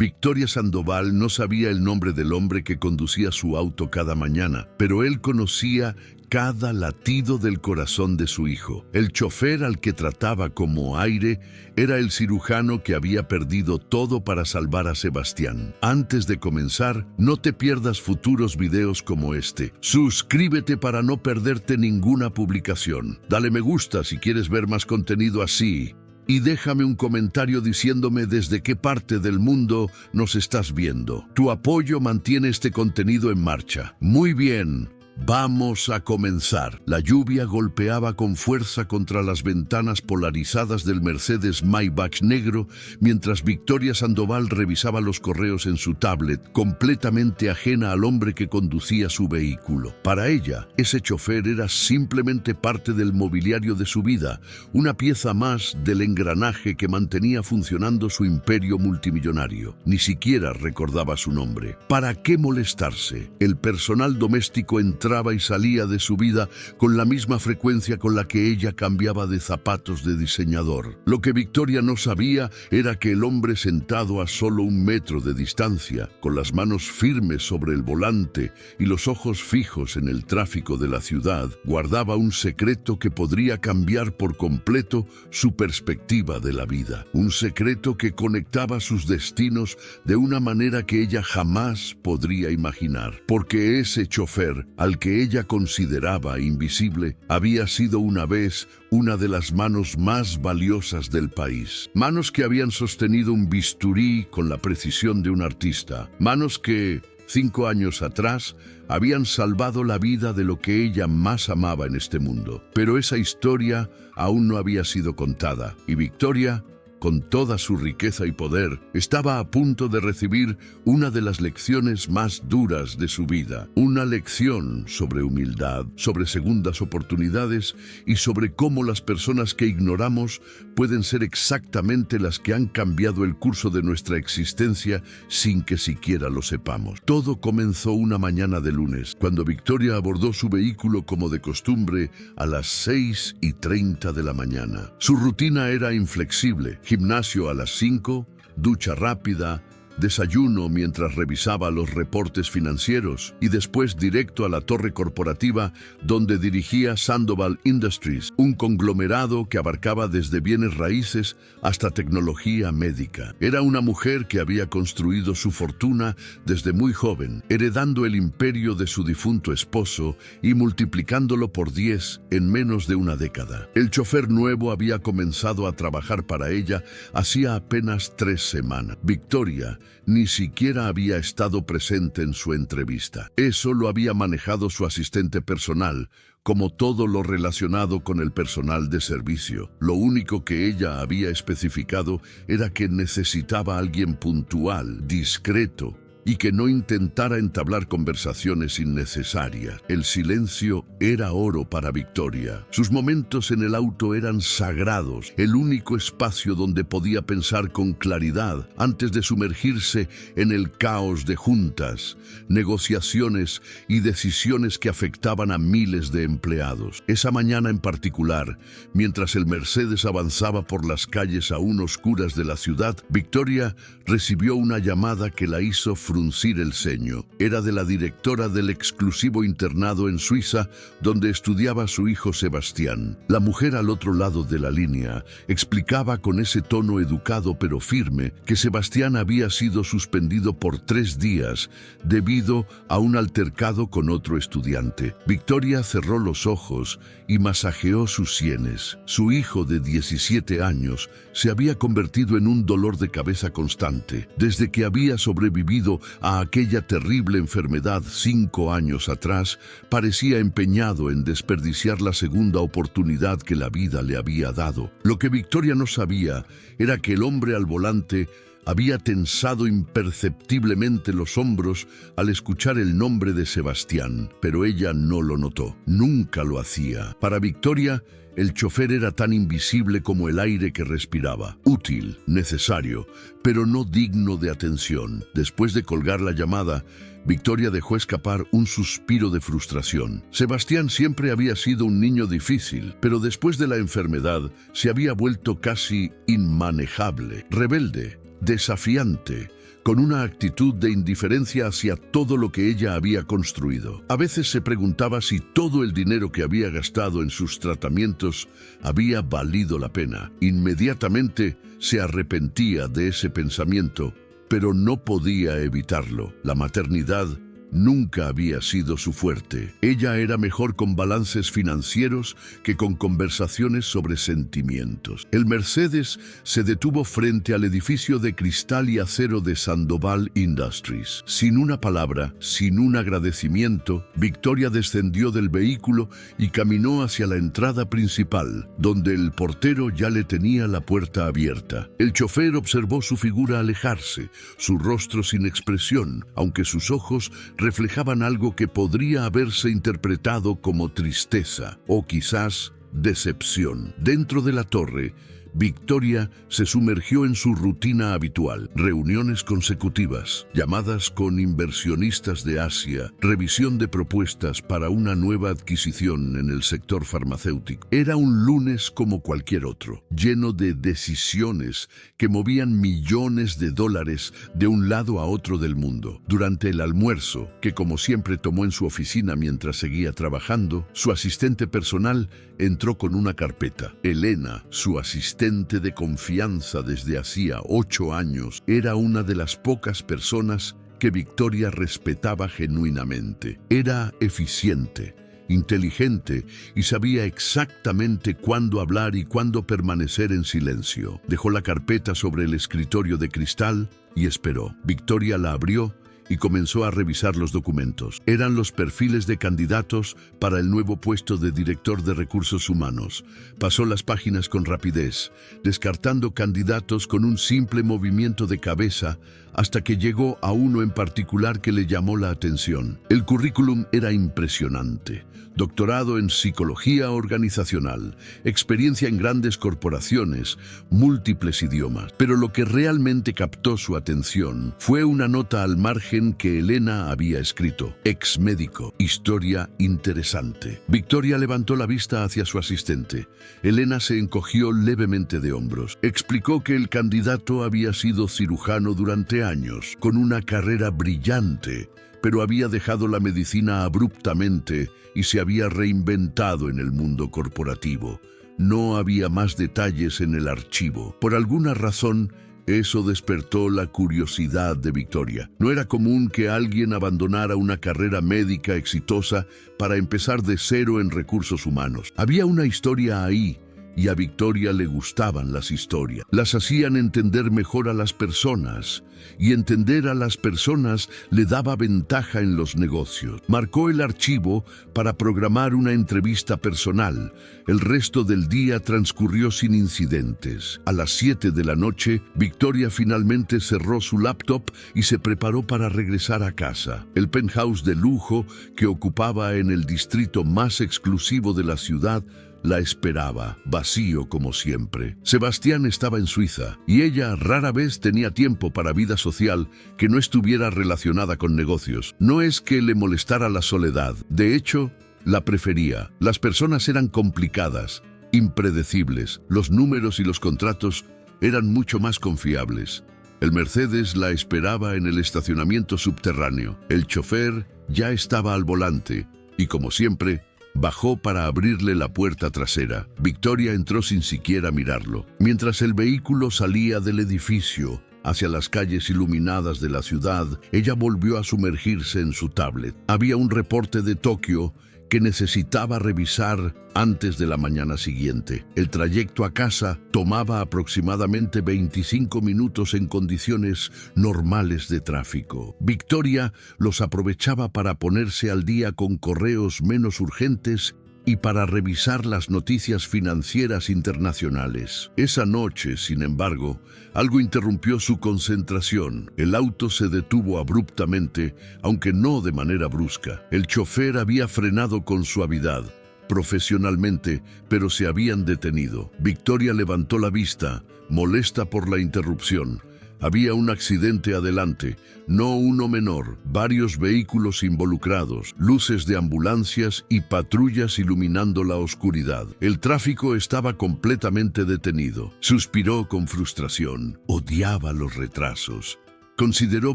Victoria Sandoval no sabía el nombre del hombre que conducía su auto cada mañana, pero él conocía cada latido del corazón de su hijo. El chofer al que trataba como aire era el cirujano que había perdido todo para salvar a Sebastián. Antes de comenzar, no te pierdas futuros videos como este. Suscríbete para no perderte ninguna publicación. Dale me gusta si quieres ver más contenido así. Y déjame un comentario diciéndome desde qué parte del mundo nos estás viendo. Tu apoyo mantiene este contenido en marcha. Muy bien. Vamos a comenzar. La lluvia golpeaba con fuerza contra las ventanas polarizadas del Mercedes Maybach negro mientras Victoria Sandoval revisaba los correos en su tablet, completamente ajena al hombre que conducía su vehículo. Para ella, ese chofer era simplemente parte del mobiliario de su vida, una pieza más del engranaje que mantenía funcionando su imperio multimillonario. Ni siquiera recordaba su nombre. ¿Para qué molestarse? El personal doméstico entraba y salía de su vida con la misma frecuencia con la que ella cambiaba de zapatos de diseñador. Lo que Victoria no sabía era que el hombre sentado a solo 1 metro de distancia, con las manos firmes sobre el volante y los ojos fijos en el tráfico de la ciudad, guardaba un secreto que podría cambiar por completo su perspectiva de la vida. Un secreto que conectaba sus destinos de una manera que ella jamás podría imaginar. Porque ese chofer, al que ella consideraba invisible, había sido una vez una de las manos más valiosas del país. Manos que habían sostenido un bisturí con la precisión de un artista. Manos que, 5 años atrás, habían salvado la vida de lo que ella más amaba en este mundo. Pero esa historia aún no había sido contada, y Victoria, con toda su riqueza y poder, estaba a punto de recibir una de las lecciones más duras de su vida. Una lección sobre humildad, sobre segundas oportunidades y sobre cómo las personas que ignoramos pueden ser exactamente las que han cambiado el curso de nuestra existencia sin que siquiera lo sepamos. Todo comenzó una mañana de lunes, cuando Victoria abordó su vehículo como de costumbre a las 6:30 de la mañana. Su rutina era inflexible. Gimnasio a las 5, ducha rápida, desayuno mientras revisaba los reportes financieros y después directo a la torre corporativa donde dirigía Sandoval Industries, un conglomerado que abarcaba desde bienes raíces hasta tecnología médica. Era una mujer que había construido su fortuna desde muy joven, heredando el imperio de su difunto esposo y multiplicándolo por 10 en menos de una década. El chofer nuevo había comenzado a trabajar para ella hacía apenas 3 semanas. Victoria ni siquiera había estado presente en su entrevista. Eso lo había manejado su asistente personal, como todo lo relacionado con el personal de servicio. Lo único que ella había especificado era que necesitaba a alguien puntual, discreto, y que no intentara entablar conversaciones innecesarias. El silencio era oro para Victoria. Sus momentos en el auto eran sagrados, el único espacio donde podía pensar con claridad antes de sumergirse en el caos de juntas, negociaciones y decisiones que afectaban a miles de empleados. Esa mañana en particular, mientras el Mercedes avanzaba por las calles aún oscuras de la ciudad, Victoria recibió una llamada que la hizo fruncir el ceño. Era de la directora del exclusivo internado en Suiza, donde estudiaba su hijo Sebastián. La mujer al otro lado de la línea explicaba con ese tono educado pero firme que Sebastián había sido suspendido por 3 días debido a un altercado con otro estudiante. Victoria cerró los ojos y masajeó sus sienes. Su hijo de 17 años se había convertido en un dolor de cabeza constante. Desde que había sobrevivido a aquella terrible enfermedad 5 años atrás, parecía empeñado en desperdiciar la segunda oportunidad que la vida le había dado. Lo que Victoria no sabía era que el hombre al volante había tensado imperceptiblemente los hombros al escuchar el nombre de Sebastián, pero ella no lo notó. Nunca lo hacía. Para Victoria, el chofer era tan invisible como el aire que respiraba. Útil, necesario, pero no digno de atención. Después de colgar la llamada, Victoria dejó escapar un suspiro de frustración. Sebastián siempre había sido un niño difícil, pero después de la enfermedad se había vuelto casi inmanejable, rebelde, desafiante, con una actitud de indiferencia hacia todo lo que ella había construido. A veces se preguntaba si todo el dinero que había gastado en sus tratamientos había valido la pena. Inmediatamente se arrepentía de ese pensamiento, pero no podía evitarlo. La maternidad nunca había sido su fuerte. Ella era mejor con balances financieros que con conversaciones sobre sentimientos. El Mercedes se detuvo frente al edificio de cristal y acero de Sandoval Industries. Sin una palabra, sin un agradecimiento, Victoria descendió del vehículo y caminó hacia la entrada principal, donde el portero ya le tenía la puerta abierta. El chofer observó su figura alejarse, su rostro sin expresión, aunque sus ojos reflejaban algo que podría haberse interpretado como tristeza o quizás decepción. Dentro de la torre, Victoria se sumergió en su rutina habitual: reuniones consecutivas, llamadas con inversionistas de Asia, revisión de propuestas para una nueva adquisición en el sector farmacéutico. Era un lunes como cualquier otro, lleno de decisiones que movían millones de dólares de un lado a otro del mundo. Durante el almuerzo, que como siempre tomó en su oficina mientras seguía trabajando, su asistente personal entró con una carpeta. Elena, su asistente de confianza desde hacía 8 años, era una de las pocas personas que Victoria respetaba genuinamente. Era eficiente, inteligente y sabía exactamente cuándo hablar y cuándo permanecer en silencio. Dejó la carpeta sobre el escritorio de cristal y esperó. Victoria la abrió y comenzó a revisar los documentos. Eran los perfiles de candidatos para el nuevo puesto de director de recursos humanos. Pasó las páginas con rapidez, descartando candidatos con un simple movimiento de cabeza, hasta que llegó a uno en particular que le llamó la atención. El currículum era impresionante. Doctorado en psicología organizacional, experiencia en grandes corporaciones, múltiples idiomas. Pero lo que realmente captó su atención fue una nota al margen que Elena había escrito: ex médico, historia interesante. Victoria levantó la vista hacia su asistente. Elena se encogió levemente de hombros. Explicó que el candidato había sido cirujano durante años, con una carrera brillante, pero había dejado la medicina abruptamente y se había reinventado en el mundo corporativo. No había más detalles en el archivo. Por alguna razón, eso despertó la curiosidad de Victoria. No era común que alguien abandonara una carrera médica exitosa para empezar de cero en recursos humanos. Había una historia ahí, y a Victoria le gustaban las historias. Las hacían entender mejor a las personas, y entender a las personas le daba ventaja en los negocios. Marcó el archivo para programar una entrevista personal. El resto del día transcurrió sin incidentes. A las 7 de la noche, Victoria finalmente cerró su laptop y se preparó para regresar a casa. El penthouse de lujo que ocupaba en el distrito más exclusivo de la ciudad la esperaba, vacío como siempre. Sebastián estaba en Suiza y ella rara vez tenía tiempo para vida social que no estuviera relacionada con negocios. No es que le molestara la soledad, de hecho, la prefería. Las personas eran complicadas, impredecibles, los números y los contratos eran mucho más confiables. El Mercedes la esperaba en el estacionamiento subterráneo. El chofer ya estaba al volante y, como siempre, bajó para abrirle la puerta trasera. Victoria entró sin siquiera mirarlo. Mientras el vehículo salía del edificio hacia las calles iluminadas de la ciudad, ella volvió a sumergirse en su tablet. Había un reporte de Tokio que necesitaba revisar antes de la mañana siguiente. El trayecto a casa tomaba aproximadamente 25 minutos en condiciones normales de tráfico. Victoria los aprovechaba para ponerse al día con correos menos urgentes y para revisar las noticias financieras internacionales. Esa noche, sin embargo, algo interrumpió su concentración. El auto se detuvo abruptamente, aunque no de manera brusca. El chofer había frenado con suavidad, profesionalmente, pero se habían detenido. Victoria levantó la vista, molesta por la interrupción. Había un accidente adelante, no uno menor, varios vehículos involucrados, luces de ambulancias y patrullas iluminando la oscuridad. El tráfico estaba completamente detenido. Suspiró con frustración. Odiaba los retrasos. Consideró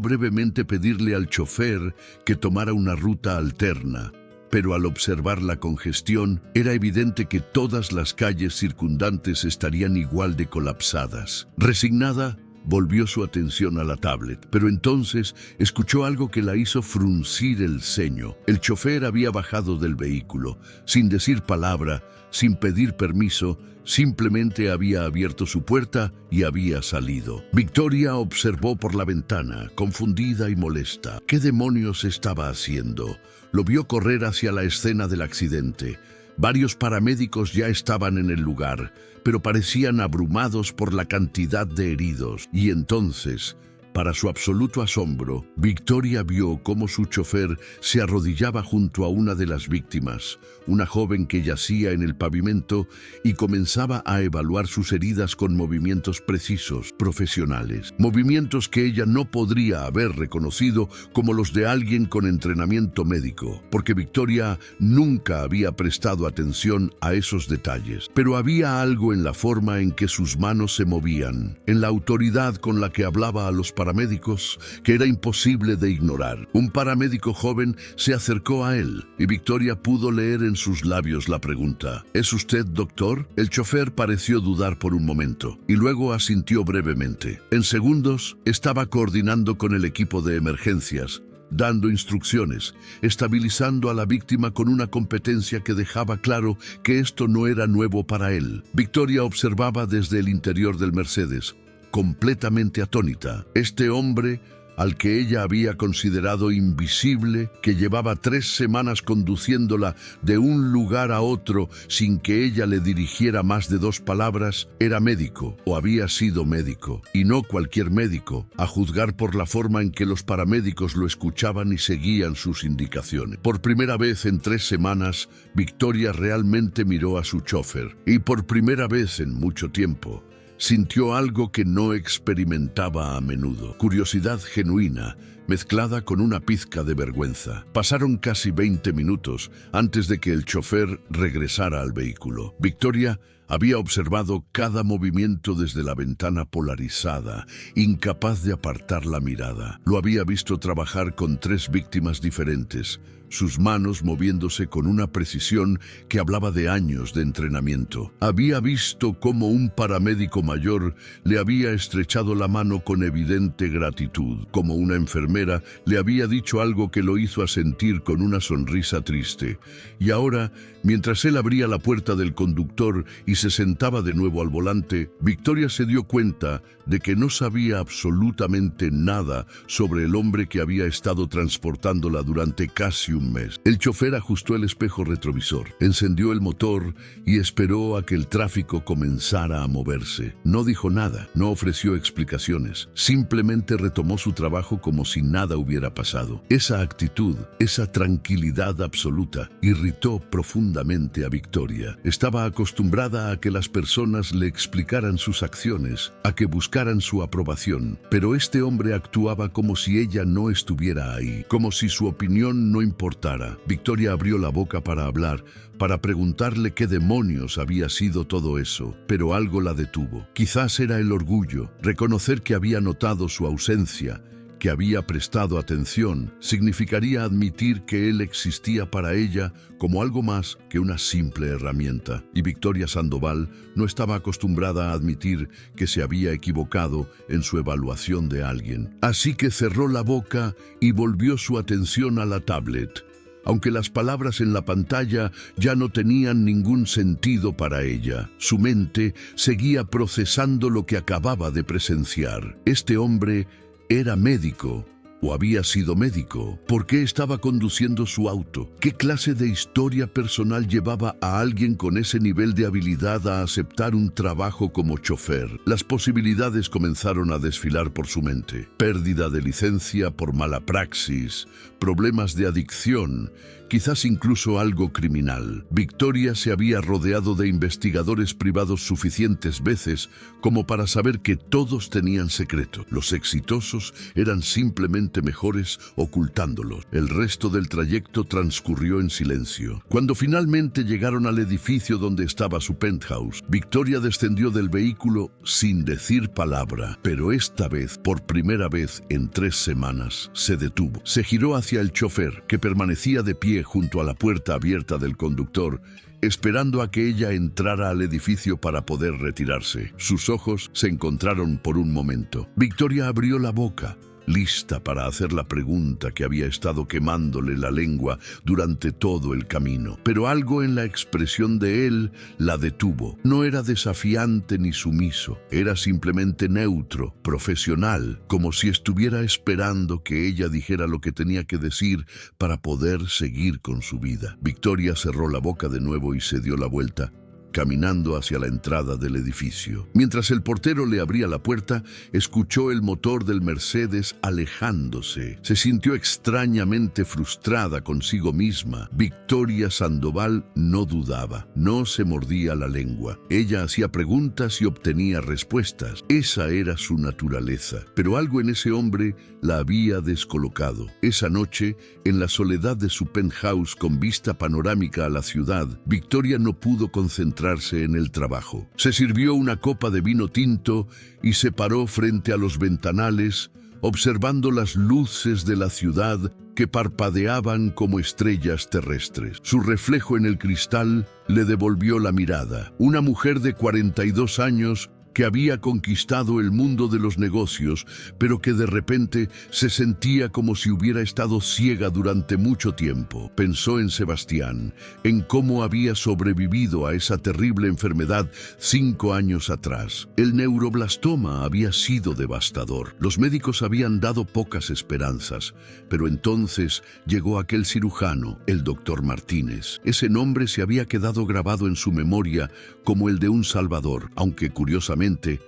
brevemente pedirle al chofer que tomara una ruta alterna, pero al observar la congestión, era evidente que todas las calles circundantes estarían igual de colapsadas. Resignada, volvió su atención a la tablet, pero entonces escuchó algo que la hizo fruncir el ceño. El chofer había bajado del vehículo, sin decir palabra, sin pedir permiso, simplemente había abierto su puerta y había salido. Victoria observó por la ventana, confundida y molesta. ¿Qué demonios estaba haciendo? Lo vio correr hacia la escena del accidente. Varios paramédicos ya estaban en el lugar, pero parecían abrumados por la cantidad de heridos. Y entonces, para su absoluto asombro, Victoria vio cómo su chofer se arrodillaba junto a una de las víctimas, una joven que yacía en el pavimento, y comenzaba a evaluar sus heridas con movimientos precisos, profesionales. Movimientos que ella no podría haber reconocido como los de alguien con entrenamiento médico, porque Victoria nunca había prestado atención a esos detalles. Pero había algo en la forma en que sus manos se movían, en la autoridad con la que hablaba a los paramédicos, que era imposible de ignorar. Un paramédico joven se acercó a él y Victoria pudo leer en sus labios la pregunta: ¿Es usted doctor? El chofer pareció dudar por un momento y luego asintió brevemente. En segundos estaba coordinando con el equipo de emergencias, dando instrucciones, estabilizando a la víctima con una competencia que dejaba claro que esto no era nuevo para él. Victoria observaba desde el interior del Mercedes, completamente atónita. Este hombre, al que ella había considerado invisible, que llevaba 3 semanas conduciéndola de un lugar a otro sin que ella le dirigiera más de 2 palabras, era médico, o había sido médico, y no cualquier médico, a juzgar por la forma en que los paramédicos lo escuchaban y seguían sus indicaciones. Por primera vez en 3 semanas, Victoria realmente miró a su chofer, y por primera vez en mucho tiempo, sintió algo que no experimentaba a menudo: curiosidad genuina, mezclada con una pizca de vergüenza. Pasaron casi 20 minutos antes de que el chofer regresara al vehículo. Victoria había observado cada movimiento desde la ventana polarizada, incapaz de apartar la mirada. Lo había visto trabajar con 3 víctimas diferentes, sus manos moviéndose con una precisión que hablaba de años de entrenamiento. Había visto cómo un paramédico mayor le había estrechado la mano con evidente gratitud, como una enfermera le había dicho algo que lo hizo asentir con una sonrisa triste. Y ahora, mientras él abría la puerta del conductor y se sentaba de nuevo al volante, Victoria se dio cuenta de que no sabía absolutamente nada sobre el hombre que había estado transportándola durante casi un mes. El chofer ajustó el espejo retrovisor, encendió el motor y esperó a que el tráfico comenzara a moverse. No dijo nada, no ofreció explicaciones, simplemente retomó su trabajo como si nada hubiera pasado. Esa actitud, esa tranquilidad absoluta, irritó profundamente a Victoria. Estaba acostumbrada a que las personas le explicaran sus acciones, a que buscaran su aprobación, pero este hombre actuaba como si ella no estuviera ahí, como si su opinión no importara. Victoria abrió la boca para hablar, para preguntarle qué demonios había sido todo eso, pero algo la detuvo. Quizás era el orgullo, reconocer que había notado su ausencia, que había prestado atención, significaría admitir que él existía para ella como algo más que una simple herramienta. Y Victoria Sandoval no estaba acostumbrada a admitir que se había equivocado en su evaluación de alguien. Así que cerró la boca y volvió su atención a la tablet, aunque las palabras en la pantalla ya no tenían ningún sentido para ella. Su mente seguía procesando lo que acababa de presenciar. Este hombre ¿era médico o había sido médico? ¿Por qué estaba conduciendo su auto? ¿Qué clase de historia personal llevaba a alguien con ese nivel de habilidad a aceptar un trabajo como chofer? Las posibilidades comenzaron a desfilar por su mente. Pérdida de licencia por mala praxis, problemas de adicción, quizás incluso algo criminal. Victoria se había rodeado de investigadores privados suficientes veces como para saber que todos tenían secreto. Los exitosos eran simplemente mejores ocultándolos. El resto del trayecto transcurrió en silencio. Cuando finalmente llegaron al edificio donde estaba su penthouse, Victoria descendió del vehículo sin decir palabra, pero esta vez, por primera vez en 3 semanas, se detuvo. Se giró hacia el chofer, que permanecía de pie junto a la puerta abierta del conductor, esperando a que ella entrara al edificio para poder retirarse. Sus ojos se encontraron por un momento. Victoria abrió la boca, lista para hacer la pregunta que había estado quemándole la lengua durante todo el camino. Pero algo en la expresión de él la detuvo. No era desafiante ni sumiso, era simplemente neutro, profesional, como si estuviera esperando que ella dijera lo que tenía que decir para poder seguir con su vida. Victoria cerró la boca de nuevo y se dio la vuelta, caminando hacia la entrada del edificio. Mientras el portero le abría la puerta, escuchó el motor del Mercedes alejándose. Se sintió extrañamente frustrada consigo misma. Victoria Sandoval no dudaba, no se mordía la lengua. Ella hacía preguntas y obtenía respuestas. Esa era su naturaleza. Pero algo en ese hombre la había descolocado. Esa noche, en la soledad de su penthouse con vista panorámica a la ciudad, Victoria no pudo concentrarse en el trabajo. Se sirvió una copa de vino tinto y se paró frente a los ventanales, observando las luces de la ciudad que parpadeaban como estrellas terrestres. Su reflejo en el cristal le devolvió la mirada. Una mujer de 42 años que había conquistado el mundo de los negocios, pero que de repente se sentía como si hubiera estado ciega durante mucho tiempo. Pensó en Sebastián, en cómo había sobrevivido a esa terrible enfermedad 5 años atrás. El neuroblastoma había sido devastador. Los médicos habían dado pocas esperanzas, pero entonces llegó aquel cirujano, el doctor Martínez. Ese nombre se había quedado grabado en su memoria como el de un salvador, aunque curiosamente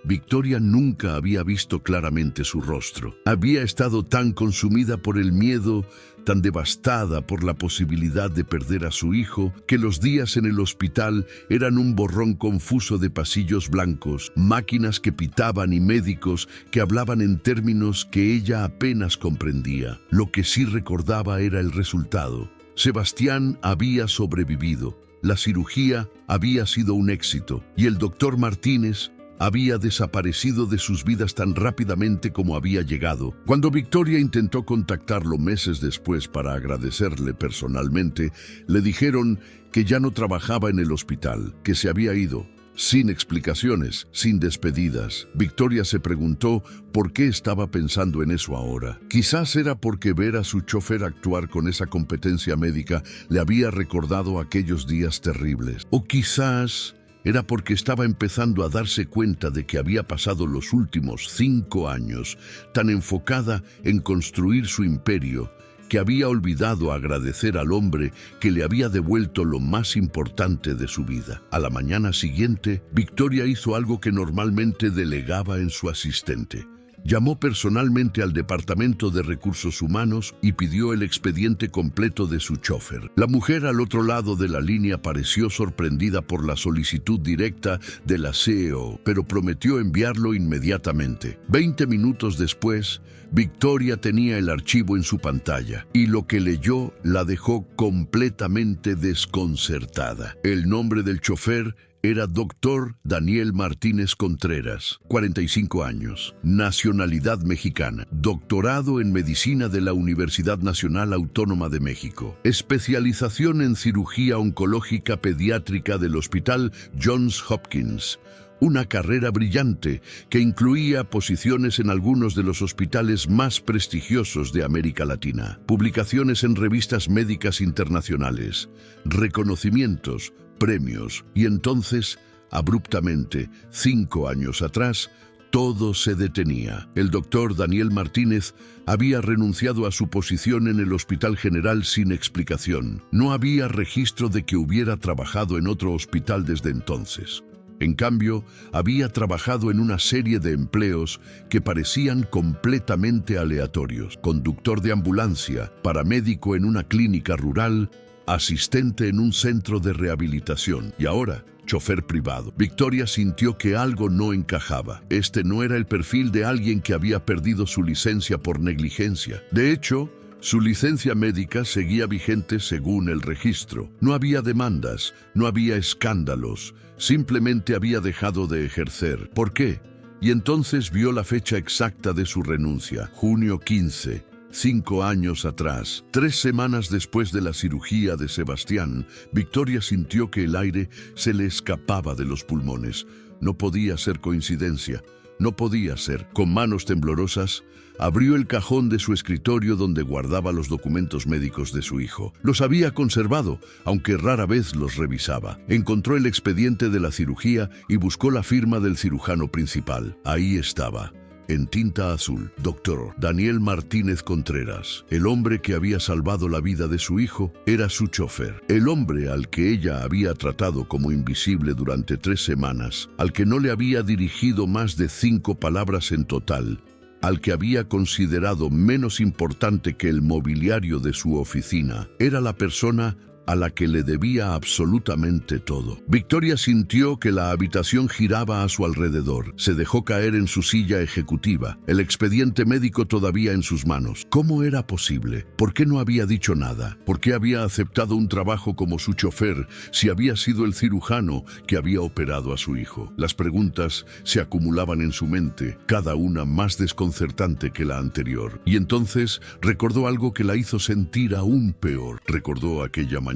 Victoria nunca había visto claramente su rostro. Había estado tan consumida por el miedo, tan devastada por la posibilidad de perder a su hijo, que los días en el hospital eran un borrón confuso de pasillos blancos, máquinas que pitaban y médicos que hablaban en términos que ella apenas comprendía. Lo que sí recordaba era el resultado. Sebastián había sobrevivido, la cirugía había sido un éxito y el doctor Martínez había desaparecido de sus vidas tan rápidamente como había llegado. Cuando Victoria intentó contactarlo meses después para agradecerle personalmente, le dijeron que ya no trabajaba en el hospital, que se había ido. Sin explicaciones, sin despedidas. Victoria se preguntó por qué estaba pensando en eso ahora. Quizás era porque ver a su chofer actuar con esa competencia médica le había recordado aquellos días terribles. O quizás era porque estaba empezando a darse cuenta de que había pasado los últimos 5 años tan enfocada en construir su imperio que había olvidado agradecer al hombre que le había devuelto lo más importante de su vida. A la mañana siguiente, Victoria hizo algo que normalmente delegaba en su asistente. Llamó personalmente al Departamento de Recursos Humanos y pidió el expediente completo de su chofer. La mujer al otro lado de la línea pareció sorprendida por la solicitud directa de la CEO, pero prometió enviarlo inmediatamente. 20 minutos después, Victoria tenía el archivo en su pantalla y lo que leyó la dejó completamente desconcertada. El nombre del chofer era Dr. Daniel Martínez Contreras, 45 años, nacionalidad mexicana, doctorado en medicina de la Universidad Nacional Autónoma de México, especialización en cirugía oncológica pediátrica del Hospital Johns Hopkins, una carrera brillante que incluía posiciones en algunos de los hospitales más prestigiosos de América Latina, publicaciones en revistas médicas internacionales, reconocimientos, premios, y entonces, abruptamente, 5 años atrás, todo se detenía. El doctor Daniel Martínez había renunciado a su posición en el Hospital General sin explicación. No había registro de que hubiera trabajado en otro hospital desde entonces. En cambio, había trabajado en una serie de empleos que parecían completamente aleatorios. Conductor de ambulancia, paramédico en una clínica rural, asistente en un centro de rehabilitación y ahora chofer privado. Victoria sintió que algo no encajaba. Este no era el perfil de alguien que había perdido su licencia por negligencia. De hecho, su licencia médica seguía vigente según el registro. No había demandas, no había escándalos, simplemente había dejado de ejercer. ¿Por qué? Y entonces vio la fecha exacta de su renuncia, junio 15, 5 años atrás. 3 semanas después de la cirugía de Sebastián, Victoria sintió que el aire se le escapaba de los pulmones. No podía ser coincidencia. No podía ser. Con manos temblorosas, abrió el cajón de su escritorio donde guardaba los documentos médicos de su hijo. Los había conservado, aunque rara vez los revisaba. Encontró el expediente de la cirugía y buscó la firma del cirujano principal. Ahí estaba, en tinta azul, Dr. Daniel Martínez Contreras. El hombre que había salvado la vida de su hijo era su chofer. El hombre al que ella había tratado como invisible durante 3 semanas, al que no le había dirigido más de 5 palabras en total, al que había considerado menos importante que el mobiliario de su oficina, era la persona a la que le debía absolutamente todo. Victoria sintió que la habitación giraba a su alrededor. Se dejó caer en su silla ejecutiva, el expediente médico todavía en sus manos. ¿Cómo era posible? ¿Por qué no había dicho nada? ¿Por qué había aceptado un trabajo como su chofer si había sido el cirujano que había operado a su hijo? Las preguntas se acumulaban en su mente, cada una más desconcertante que la anterior. Y entonces recordó algo que la hizo sentir aún peor. Recordó aquella mañana,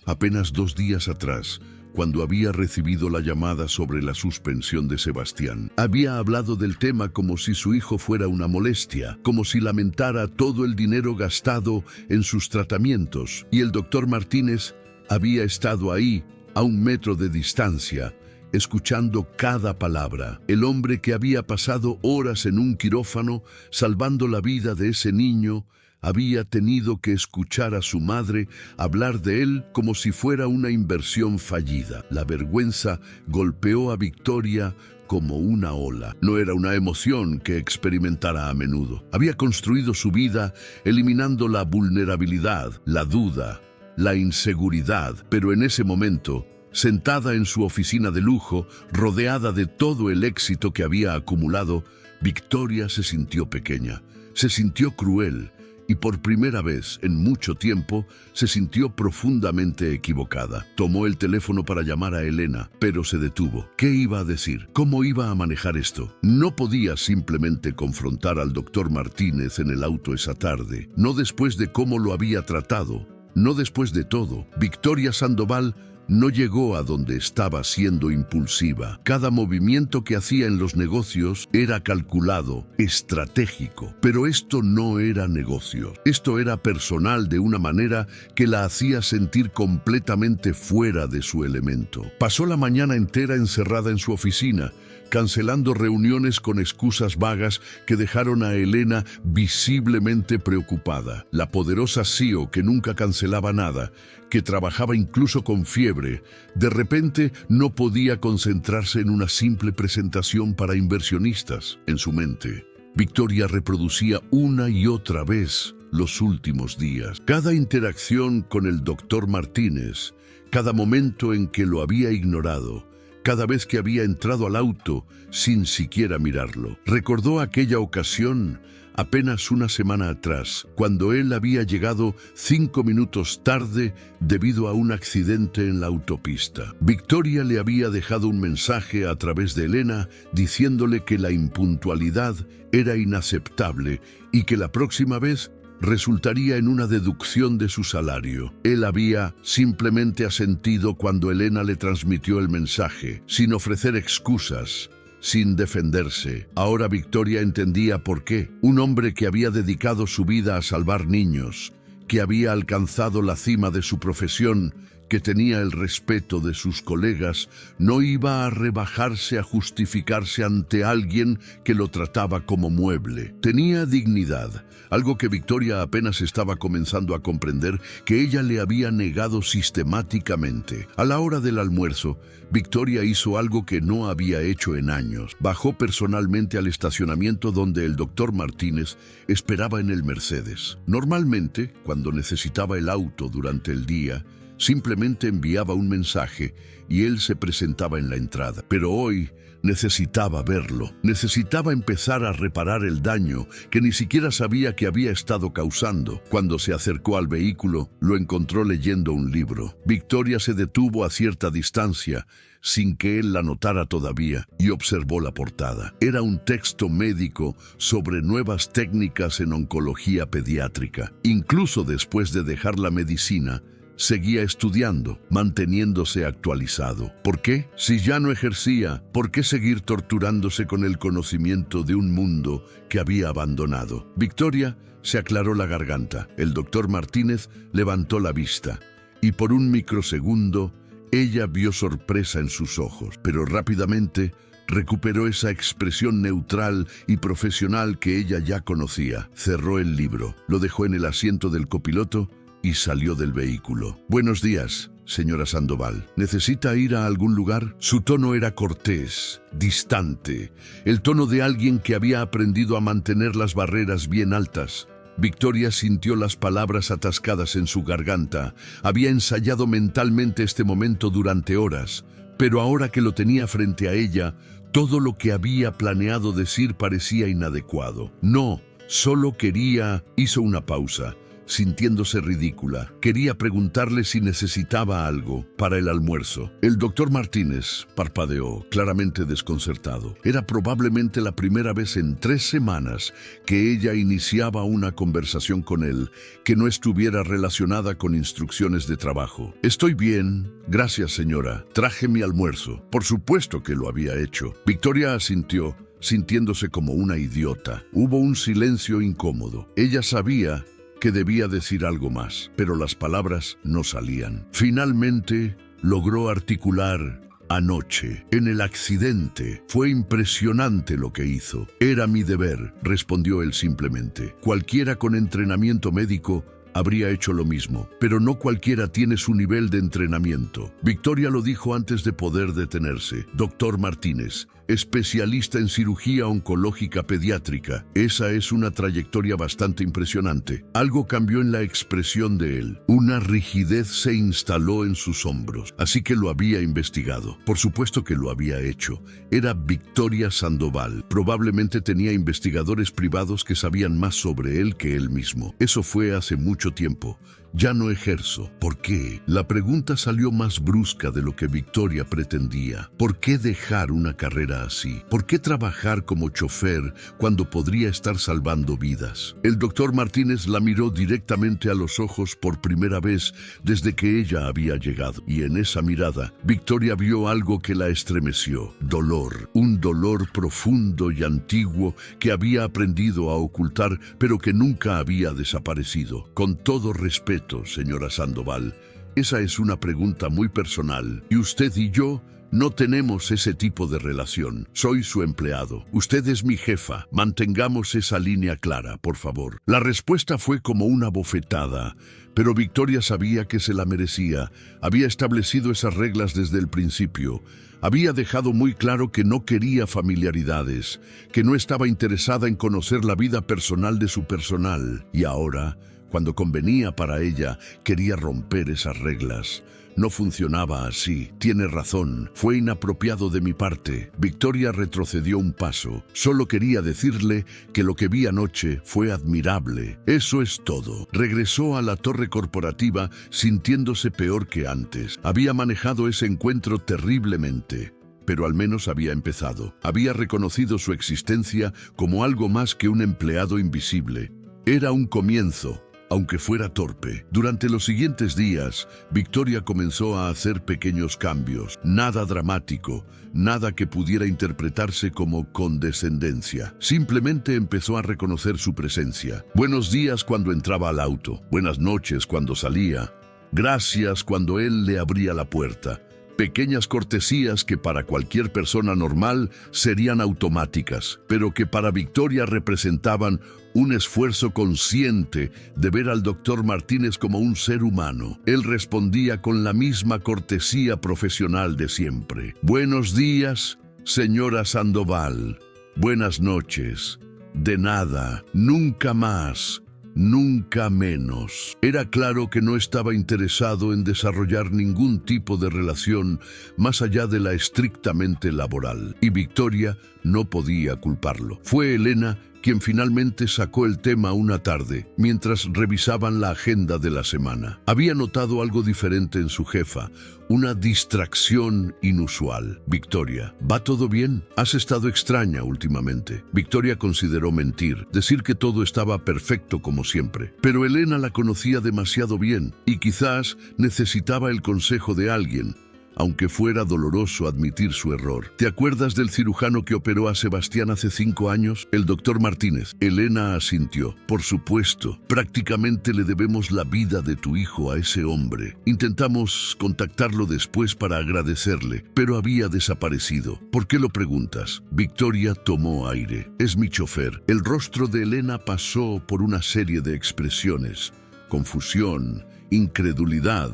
apenas 2 días atrás, cuando había recibido la llamada sobre la suspensión de Sebastián. Había hablado del tema como si su hijo fuera una molestia, como si lamentara todo el dinero gastado en sus tratamientos. Y el doctor Martínez había estado ahí, a 1 metro de distancia, escuchando cada palabra. El hombre que había pasado horas en un quirófano salvando la vida de ese niño había tenido que escuchar a su madre hablar de él como si fuera una inversión fallida. La vergüenza golpeó a Victoria como una ola. No era una emoción que experimentara a menudo. Había construido su vida eliminando la vulnerabilidad, la duda, la inseguridad, pero en ese momento, sentada en su oficina de lujo, rodeada de todo el éxito que había acumulado, Victoria se sintió pequeña, se sintió cruel, y por primera vez en mucho tiempo se sintió profundamente equivocada. Tomó el teléfono para llamar a Elena, pero se detuvo. ¿Qué iba a decir? ¿Cómo iba a manejar esto? No podía simplemente confrontar al doctor Martínez en el auto esa tarde, no después de cómo lo había tratado, no después de todo. Victoria Sandoval no llegó a donde estaba siendo impulsiva. Cada movimiento que hacía en los negocios era calculado, estratégico. Pero esto no era negocio. Esto era personal de una manera que la hacía sentir completamente fuera de su elemento. Pasó la mañana entera encerrada en su oficina, cancelando reuniones con excusas vagas que dejaron a Elena visiblemente preocupada. La poderosa CEO que nunca cancelaba nada, que trabajaba incluso con fiebre, de repente no podía concentrarse en una simple presentación para inversionistas. En su mente, Victoria reproducía una y otra vez los últimos días. Cada interacción con el doctor Martínez, cada momento en que lo había ignorado, cada vez que había entrado al auto sin siquiera mirarlo. Recordó aquella ocasión apenas una semana atrás, cuando él había llegado 5 minutos tarde debido a un accidente en la autopista. Victoria le había dejado un mensaje a través de Elena diciéndole que la impuntualidad era inaceptable y que la próxima vez resultaría en una deducción de su salario. Él había simplemente asentido cuando Elena le transmitió el mensaje, sin ofrecer excusas, sin defenderse. Ahora Victoria entendía por qué. Un hombre que había dedicado su vida a salvar niños, que había alcanzado la cima de su profesión, que tenía el respeto de sus colegas, no iba a rebajarse a justificarse ante alguien que lo trataba como mueble. Tenía dignidad, algo que Victoria apenas estaba comenzando a comprender que ella le había negado sistemáticamente. A la hora del almuerzo, Victoria hizo algo que no había hecho en años. Bajó personalmente al estacionamiento donde el doctor Martínez esperaba en el Mercedes. Normalmente, cuando necesitaba el auto durante el día, simplemente enviaba un mensaje y él se presentaba en la entrada. Pero hoy necesitaba verlo. Necesitaba empezar a reparar el daño que ni siquiera sabía que había estado causando. Cuando se acercó al vehículo, lo encontró leyendo un libro. Victoria se detuvo a cierta distancia, sin que él la notara todavía, y observó la portada. Era un texto médico sobre nuevas técnicas en oncología pediátrica. Incluso después de dejar la medicina, seguía estudiando, manteniéndose actualizado. ¿Por qué? Si ya no ejercía, ¿por qué seguir torturándose con el conocimiento de un mundo que había abandonado? Victoria se aclaró la garganta. El doctor Martínez levantó la vista y por un microsegundo ella vio sorpresa en sus ojos, pero rápidamente recuperó esa expresión neutral y profesional que ella ya conocía. Cerró el libro, lo dejó en el asiento del copiloto y salió del vehículo. Buenos días, señora Sandoval. ¿Necesita ir a algún lugar? Su tono era cortés, distante, el tono de alguien que había aprendido a mantener las barreras bien altas. Victoria sintió las palabras atascadas en su garganta. Había ensayado mentalmente este momento durante horas, pero ahora que lo tenía frente a ella, todo lo que había planeado decir parecía inadecuado. No, solo quería... Hizo una pausa, sintiéndose ridícula. Quería preguntarle si necesitaba algo para el almuerzo. El doctor Martínez parpadeó, claramente desconcertado. Era probablemente la primera vez en 3 semanas que ella iniciaba una conversación con él que no estuviera relacionada con instrucciones de trabajo. Estoy bien, gracias señora. Traje mi almuerzo. Por supuesto que lo había hecho. Victoria asintió, sintiéndose como una idiota. Hubo un silencio incómodo. Ella sabía que debía decir algo más, pero las palabras no salían. Finalmente, logró articular: anoche, en el accidente. Fue impresionante lo que hizo. Era mi deber, respondió él simplemente. Cualquiera con entrenamiento médico habría hecho lo mismo, pero no cualquiera tiene su nivel de entrenamiento. Victoria lo dijo antes de poder detenerse. Doctor Martínez, especialista en cirugía oncológica pediátrica. Esa es una trayectoria bastante impresionante. Algo cambió en la expresión de él. Una rigidez se instaló en sus hombros. Así que lo había investigado. Por supuesto que lo había hecho. Era Victoria Sandoval. Probablemente tenía investigadores privados que sabían más sobre él que él mismo. Eso fue hace mucho tiempo. Ya no ejerzo. ¿Por qué? La pregunta salió más brusca de lo que Victoria pretendía. ¿Por qué dejar una carrera así? ¿Por qué trabajar como chofer cuando podría estar salvando vidas? El doctor Martínez la miró directamente a los ojos por primera vez desde que ella había llegado. Y en esa mirada, Victoria vio algo que la estremeció. Dolor. Un dolor profundo y antiguo que había aprendido a ocultar, pero que nunca había desaparecido. Con todo respeto, señora Sandoval, esa es una pregunta muy personal y usted y yo no tenemos ese tipo de relación. Soy su empleado. Usted es mi jefa. Mantengamos esa línea clara, por favor. La respuesta fue como una bofetada, pero Victoria sabía que se la merecía. Había establecido esas reglas desde el principio. Había dejado muy claro que no quería familiaridades, que no estaba interesada en conocer la vida personal de su personal. Y ahora, cuando convenía para ella, quería romper esas reglas. No funcionaba así. Tiene razón. Fue inapropiado de mi parte. Victoria retrocedió un paso. Solo quería decirle que lo que vi anoche fue admirable. Eso es todo. Regresó a la torre corporativa sintiéndose peor que antes. Había manejado ese encuentro terriblemente, pero al menos había empezado. Había reconocido su existencia como algo más que un empleado invisible. Era un comienzo, aunque fuera torpe. Durante los siguientes días, Victoria comenzó a hacer pequeños cambios. Nada dramático, nada que pudiera interpretarse como condescendencia. Simplemente empezó a reconocer su presencia. Buenos días cuando entraba al auto, buenas noches cuando salía. Gracias cuando él le abría la puerta. Pequeñas cortesías que para cualquier persona normal serían automáticas, pero que para Victoria representaban un esfuerzo consciente de ver al doctor Martínez como un ser humano. Él respondía con la misma cortesía profesional de siempre. Buenos días, señora Sandoval. Buenas noches. De nada, nunca más. Nunca menos. Era claro que no estaba interesado en desarrollar ningún tipo de relación más allá de la estrictamente laboral, y Victoria no podía culparlo. Fue Elena quien finalmente sacó el tema una tarde, mientras revisaban la agenda de la semana. Había notado algo diferente en su jefa, una distracción inusual. Victoria, ¿va todo bien? Has estado extraña últimamente. Victoria consideró mentir, decir que todo estaba perfecto como siempre. Pero Elena la conocía demasiado bien y quizás necesitaba el consejo de alguien, aunque fuera doloroso admitir su error. ¿Te acuerdas del cirujano que operó a Sebastián hace 5 años? El doctor Martínez. Elena asintió. Por supuesto, prácticamente le debemos la vida de tu hijo a ese hombre. Intentamos contactarlo después para agradecerle, pero había desaparecido. ¿Por qué lo preguntas? Victoria tomó aire. Es mi chofer. El rostro de Elena pasó por una serie de expresiones. Confusión, incredulidad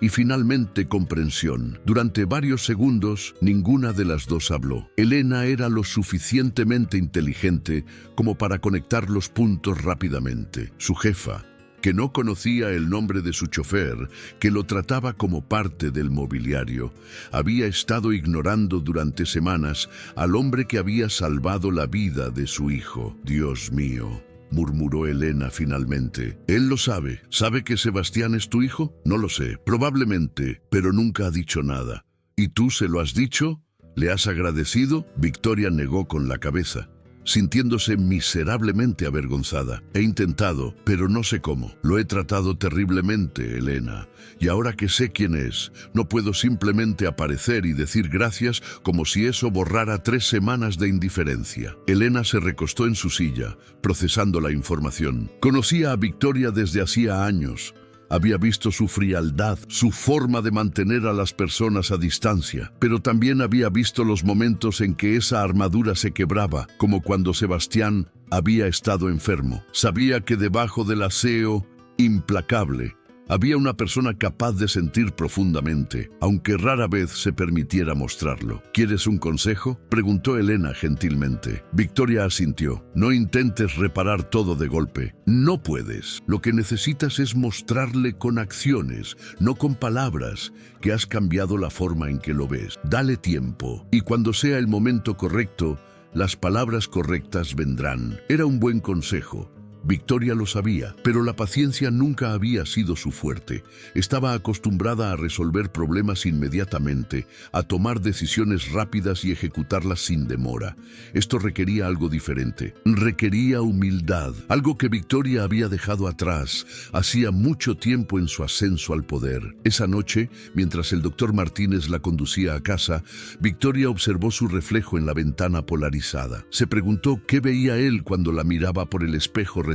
y finalmente comprensión. Durante varios segundos, ninguna de las dos habló. Elena era lo suficientemente inteligente como para conectar los puntos rápidamente. Su jefa, que no conocía el nombre de su chofer, que lo trataba como parte del mobiliario, había estado ignorando durante semanas al hombre que había salvado la vida de su hijo. Dios mío, murmuró Elena finalmente. Él lo sabe. ¿Sabe que Sebastián es tu hijo? No lo sé. Probablemente, pero nunca ha dicho nada. ¿Y tú se lo has dicho? ¿Le has agradecido? Victoria negó con la cabeza, sintiéndose miserablemente avergonzada. He intentado, pero no sé cómo. Lo he tratado terriblemente, Elena. Y ahora que sé quién es, no puedo simplemente aparecer y decir gracias como si eso borrara 3 semanas de indiferencia. Elena se recostó en su silla, procesando la información. Conocía a Victoria desde hacía años. Había visto su frialdad, su forma de mantener a las personas a distancia, pero también había visto los momentos en que esa armadura se quebraba, como cuando Sebastián había estado enfermo. Sabía que debajo del aseo implacable había una persona capaz de sentir profundamente, aunque rara vez se permitiera mostrarlo. ¿Quieres un consejo?, preguntó Elena gentilmente. Victoria asintió. No intentes reparar todo de golpe. No puedes. Lo que necesitas es mostrarle con acciones, no con palabras, que has cambiado la forma en que lo ves. Dale tiempo, y cuando sea el momento correcto, las palabras correctas vendrán. Era un buen consejo. Victoria lo sabía, pero la paciencia nunca había sido su fuerte. Estaba acostumbrada a resolver problemas inmediatamente, a tomar decisiones rápidas y ejecutarlas sin demora. Esto requería algo diferente. Requería humildad, algo que Victoria había dejado atrás hacía mucho tiempo en su ascenso al poder. Esa noche, mientras el doctor Martínez la conducía a casa, Victoria observó su reflejo en la ventana polarizada. Se preguntó qué veía él cuando la miraba por el espejo retrovisor.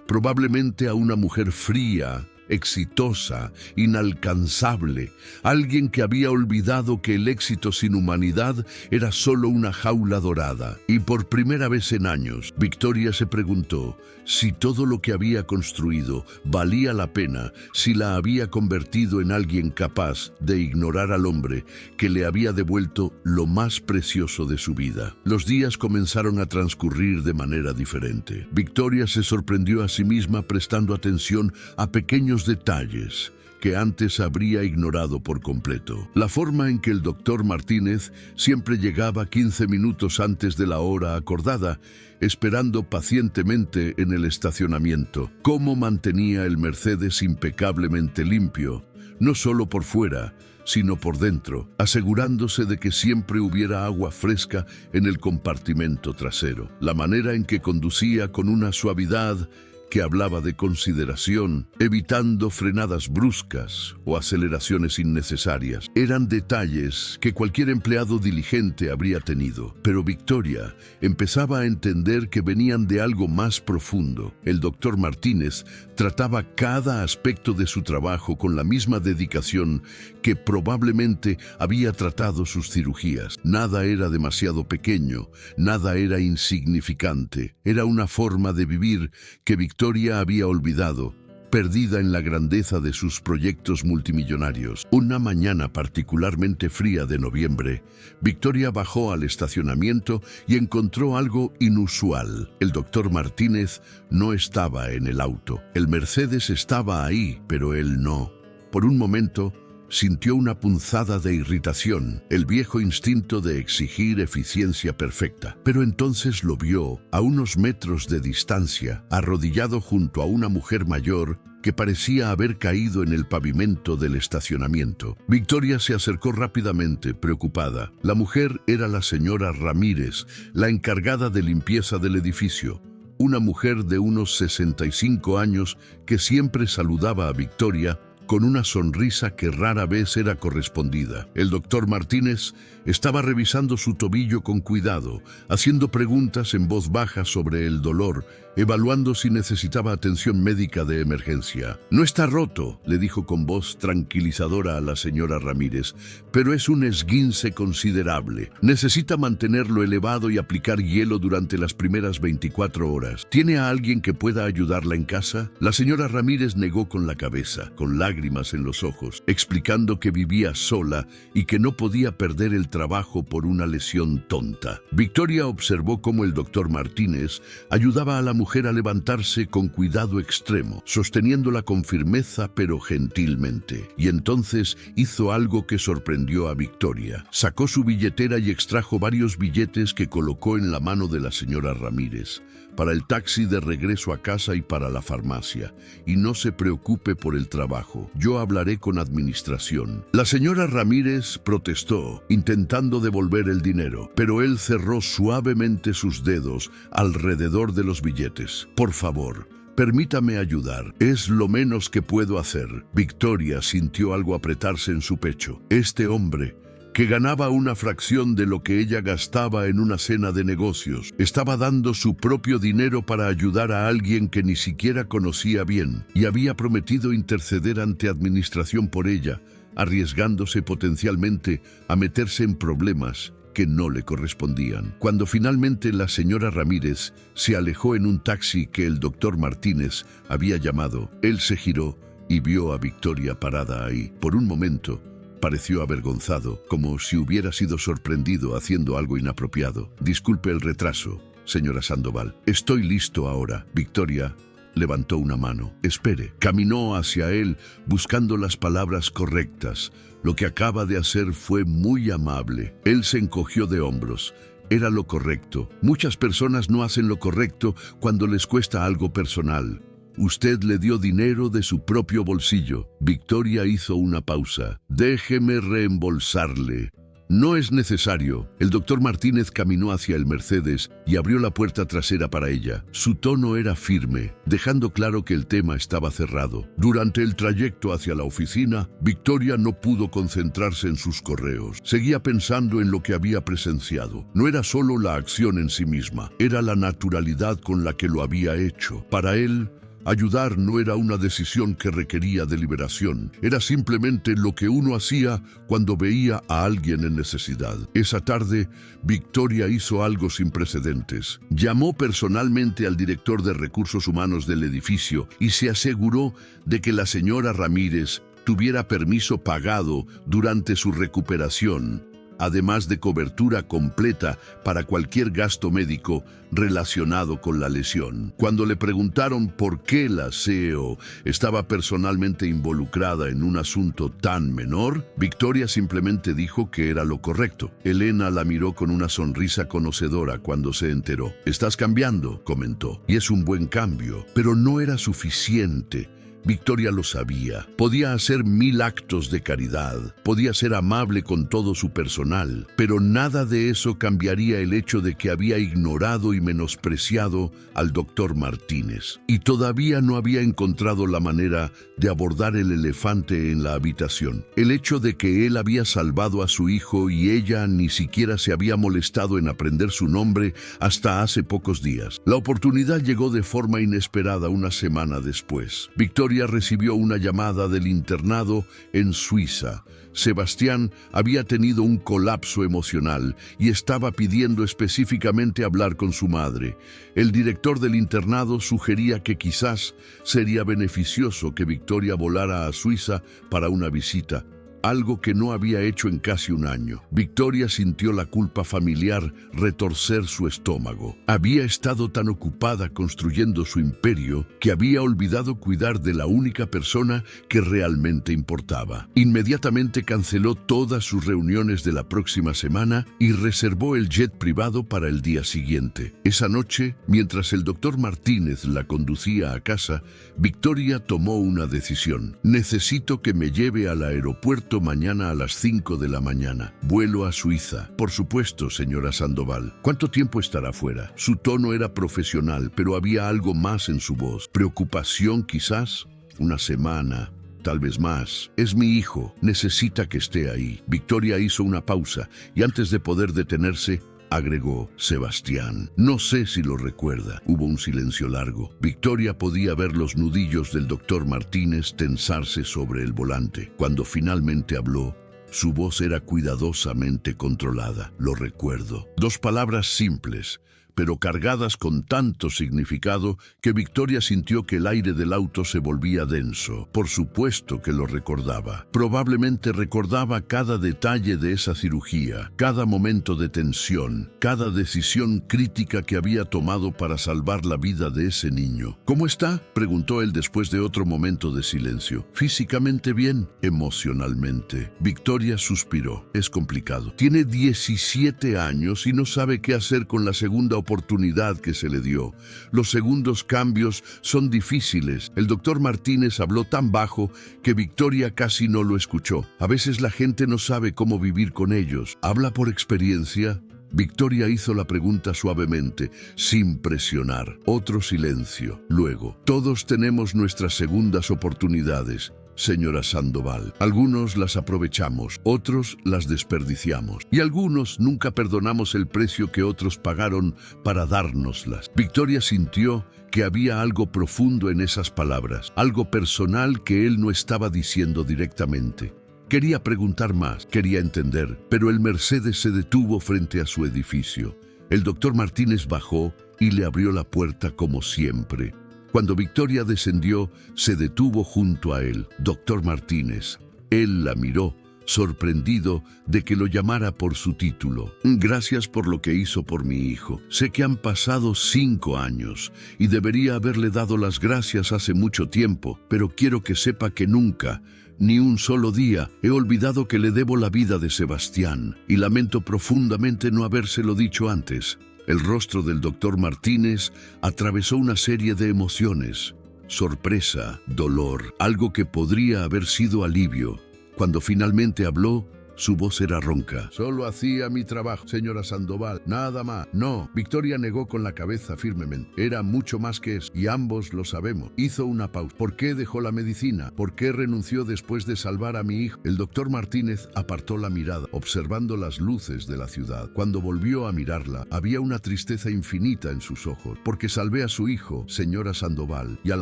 Probablemente a una mujer fría, exitosa, inalcanzable, alguien que había olvidado que el éxito sin humanidad era solo una jaula dorada. Y por primera vez en años, Victoria se preguntó si todo lo que había construido valía la pena, si la había convertido en alguien capaz de ignorar al hombre que le había devuelto lo más precioso de su vida. Los días comenzaron a transcurrir de manera diferente. Victoria se sorprendió a sí misma prestando atención a pequeños detalles que antes habría ignorado por completo. La forma en que el doctor Martínez siempre llegaba 15 minutos antes de la hora acordada, esperando pacientemente en el estacionamiento. Cómo mantenía el Mercedes impecablemente limpio, no solo por fuera, sino por dentro, asegurándose de que siempre hubiera agua fresca en el compartimento trasero. La manera en que conducía con una suavidad que hablaba de consideración, evitando frenadas bruscas o aceleraciones innecesarias. Eran detalles que cualquier empleado diligente habría tenido. Pero Victoria empezaba a entender que venían de algo más profundo. El doctor Martínez trataba cada aspecto de su trabajo con la misma dedicación que probablemente había tratado sus cirugías. Nada era demasiado pequeño, nada era insignificante. Era una forma de vivir que Victoria había olvidado, perdida en la grandeza de sus proyectos multimillonarios. Una mañana particularmente fría de noviembre, Victoria bajó al estacionamiento y encontró algo inusual. El doctor Martínez no estaba en el auto. El Mercedes estaba ahí, pero él no. Por un momento, sintió una punzada de irritación, el viejo instinto de exigir eficiencia perfecta. Pero entonces lo vio, a unos metros de distancia, arrodillado junto a una mujer mayor que parecía haber caído en el pavimento del estacionamiento. Victoria se acercó rápidamente, preocupada. La mujer era la señora Ramírez, la encargada de limpieza del edificio. Una mujer de unos 65 años que siempre saludaba a Victoria con una sonrisa que rara vez era correspondida. El doctor Martínez estaba revisando su tobillo con cuidado, haciendo preguntas en voz baja sobre el dolor, evaluando si necesitaba atención médica de emergencia. «No está roto», le dijo con voz tranquilizadora a la señora Ramírez, «pero es un esguince considerable. Necesita mantenerlo elevado y aplicar hielo durante las primeras 24 horas. ¿Tiene a alguien que pueda ayudarla en casa?» La señora Ramírez negó con la cabeza, con lágrimas en los ojos, explicando que vivía sola y que no podía perder el trabajo por una lesión tonta. Victoria observó cómo el doctor Martínez ayudaba a la mujer a levantarse con cuidado extremo, sosteniéndola con firmeza pero gentilmente. Y entonces hizo algo que sorprendió a Victoria. Sacó su billetera y extrajo varios billetes que colocó en la mano de la señora Ramírez, para el taxi de regreso a casa y para la farmacia. Y no se preocupe por el trabajo, yo hablaré con administración. La señora Ramírez protestó, intentando devolver el dinero, pero él cerró suavemente sus dedos alrededor de los billetes. «Por favor, permítame ayudar. Es lo menos que puedo hacer». Victoria sintió algo apretarse en su pecho. Este hombre, que ganaba una fracción de lo que ella gastaba en una cena de negocios, estaba dando su propio dinero para ayudar a alguien que ni siquiera conocía bien y había prometido interceder ante administración por ella, arriesgándose potencialmente a meterse en problemas que no le correspondían. Cuando finalmente la señora Ramírez se alejó en un taxi que el doctor Martínez había llamado, él se giró y vio a Victoria parada ahí. Por un momento, pareció avergonzado, como si hubiera sido sorprendido haciendo algo inapropiado. «Disculpe el retraso, señora Sandoval. Estoy listo ahora». Victoria levantó una mano. «Espere». Caminó hacia él buscando las palabras correctas. Lo que acaba de hacer fue muy amable. Él se encogió de hombros. Era lo correcto. Muchas personas no hacen lo correcto cuando les cuesta algo personal. Usted le dio dinero de su propio bolsillo. Victoria hizo una pausa. «Déjeme reembolsarle». «No es necesario». El doctor Martínez caminó hacia el Mercedes y abrió la puerta trasera para ella. Su tono era firme, dejando claro que el tema estaba cerrado. Durante el trayecto hacia la oficina, Victoria no pudo concentrarse en sus correos. Seguía pensando en lo que había presenciado. No era solo la acción en sí misma, era la naturalidad con la que lo había hecho. Para él, ayudar no era una decisión que requería deliberación, era simplemente lo que uno hacía cuando veía a alguien en necesidad. Esa tarde, Victoria hizo algo sin precedentes. Llamó personalmente al director de recursos humanos del edificio y se aseguró de que la señora Ramírez tuviera permiso pagado durante su recuperación, además de cobertura completa para cualquier gasto médico relacionado con la lesión. Cuando le preguntaron por qué la CEO estaba personalmente involucrada en un asunto tan menor, Victoria simplemente dijo que era lo correcto. Elena la miró con una sonrisa conocedora cuando se enteró. «Estás cambiando», comentó, «y es un buen cambio, pero no era suficiente». Victoria lo sabía. Podía hacer 1000 actos de caridad, podía ser amable con todo su personal, pero nada de eso cambiaría el hecho de que había ignorado y menospreciado al doctor Martínez. Y todavía no había encontrado la manera de abordar el elefante en la habitación. El hecho de que él había salvado a su hijo y ella ni siquiera se había molestado en aprender su nombre hasta hace pocos días. La oportunidad llegó de forma inesperada una semana después. Victoria recibió una llamada del internado en Suiza. Sebastián había tenido un colapso emocional y estaba pidiendo específicamente hablar con su madre. El director del internado sugería que quizás sería beneficioso que Victoria volara a Suiza para una visita, algo que no había hecho en casi un año. Victoria sintió la culpa familiar retorcer su estómago. Había estado tan ocupada construyendo su imperio que había olvidado cuidar de la única persona que realmente importaba. Inmediatamente canceló todas sus reuniones de la próxima semana y reservó el jet privado para el día siguiente. Esa noche, mientras el doctor Martínez la conducía a casa, Victoria tomó una decisión. Necesito que me lleve al aeropuerto mañana a las 5 de la mañana. Vuelo a Suiza. Por supuesto, señora Sandoval. ¿Cuánto tiempo estará fuera? Su tono era profesional, pero había algo más en su voz. ¿Preocupación quizás? Una semana, tal vez más. Es mi hijo. Necesita que esté ahí. Victoria hizo una pausa y antes de poder detenerse, agregó: Sebastián. No sé si lo recuerda. Hubo un silencio largo. Victoria podía ver los nudillos del doctor Martínez tensarse sobre el volante. Cuando finalmente habló, su voz era cuidadosamente controlada. Lo recuerdo. 2 palabras simples, pero cargadas con tanto significado que Victoria sintió que el aire del auto se volvía denso. Por supuesto que lo recordaba. Probablemente recordaba cada detalle de esa cirugía, cada momento de tensión, cada decisión crítica que había tomado para salvar la vida de ese niño. ¿Cómo está?, preguntó él después de otro momento de silencio. Físicamente bien, emocionalmente. Victoria suspiró. Es complicado. Tiene 17 años y no sabe qué hacer con la segunda oportunidad que se le dio. Los segundos cambios son difíciles. El doctor Martínez habló tan bajo que Victoria casi no lo escuchó. A veces la gente no sabe cómo vivir con ellos. ¿Habla por experiencia? Victoria hizo la pregunta suavemente, sin presionar. Otro silencio. Luego, todos tenemos nuestras segundas oportunidades, señora Sandoval. Algunos las aprovechamos, otros las desperdiciamos. Y algunos nunca perdonamos el precio que otros pagaron para dárnoslas. Victoria sintió que había algo profundo en esas palabras, algo personal que él no estaba diciendo directamente. Quería preguntar más, quería entender, pero el Mercedes se detuvo frente a su edificio. El doctor Martínez bajó y le abrió la puerta como siempre. Cuando Victoria descendió, se detuvo junto a él. Doctor Martínez. Él la miró, sorprendido de que lo llamara por su título. Gracias por lo que hizo por mi hijo. Sé que han pasado 5 años y debería haberle dado las gracias hace mucho tiempo, pero quiero que sepa que nunca, ni un solo día, he olvidado que le debo la vida de Sebastián y lamento profundamente no habérselo dicho antes. El rostro del doctor Martínez atravesó una serie de emociones: sorpresa, dolor, algo que podría haber sido alivio. Cuando finalmente habló, su voz era ronca. Solo hacía mi trabajo, señora Sandoval, nada más. No, Victoria negó con la cabeza firmemente. Era mucho más que eso, y ambos lo sabemos. Hizo una pausa. ¿Por qué dejó la medicina? ¿Por qué renunció después de salvar a mi hijo? El doctor Martínez apartó la mirada, observando las luces de la ciudad. Cuando volvió a mirarla, había una tristeza infinita en sus ojos. Porque salvé a su hijo, señora Sandoval, y al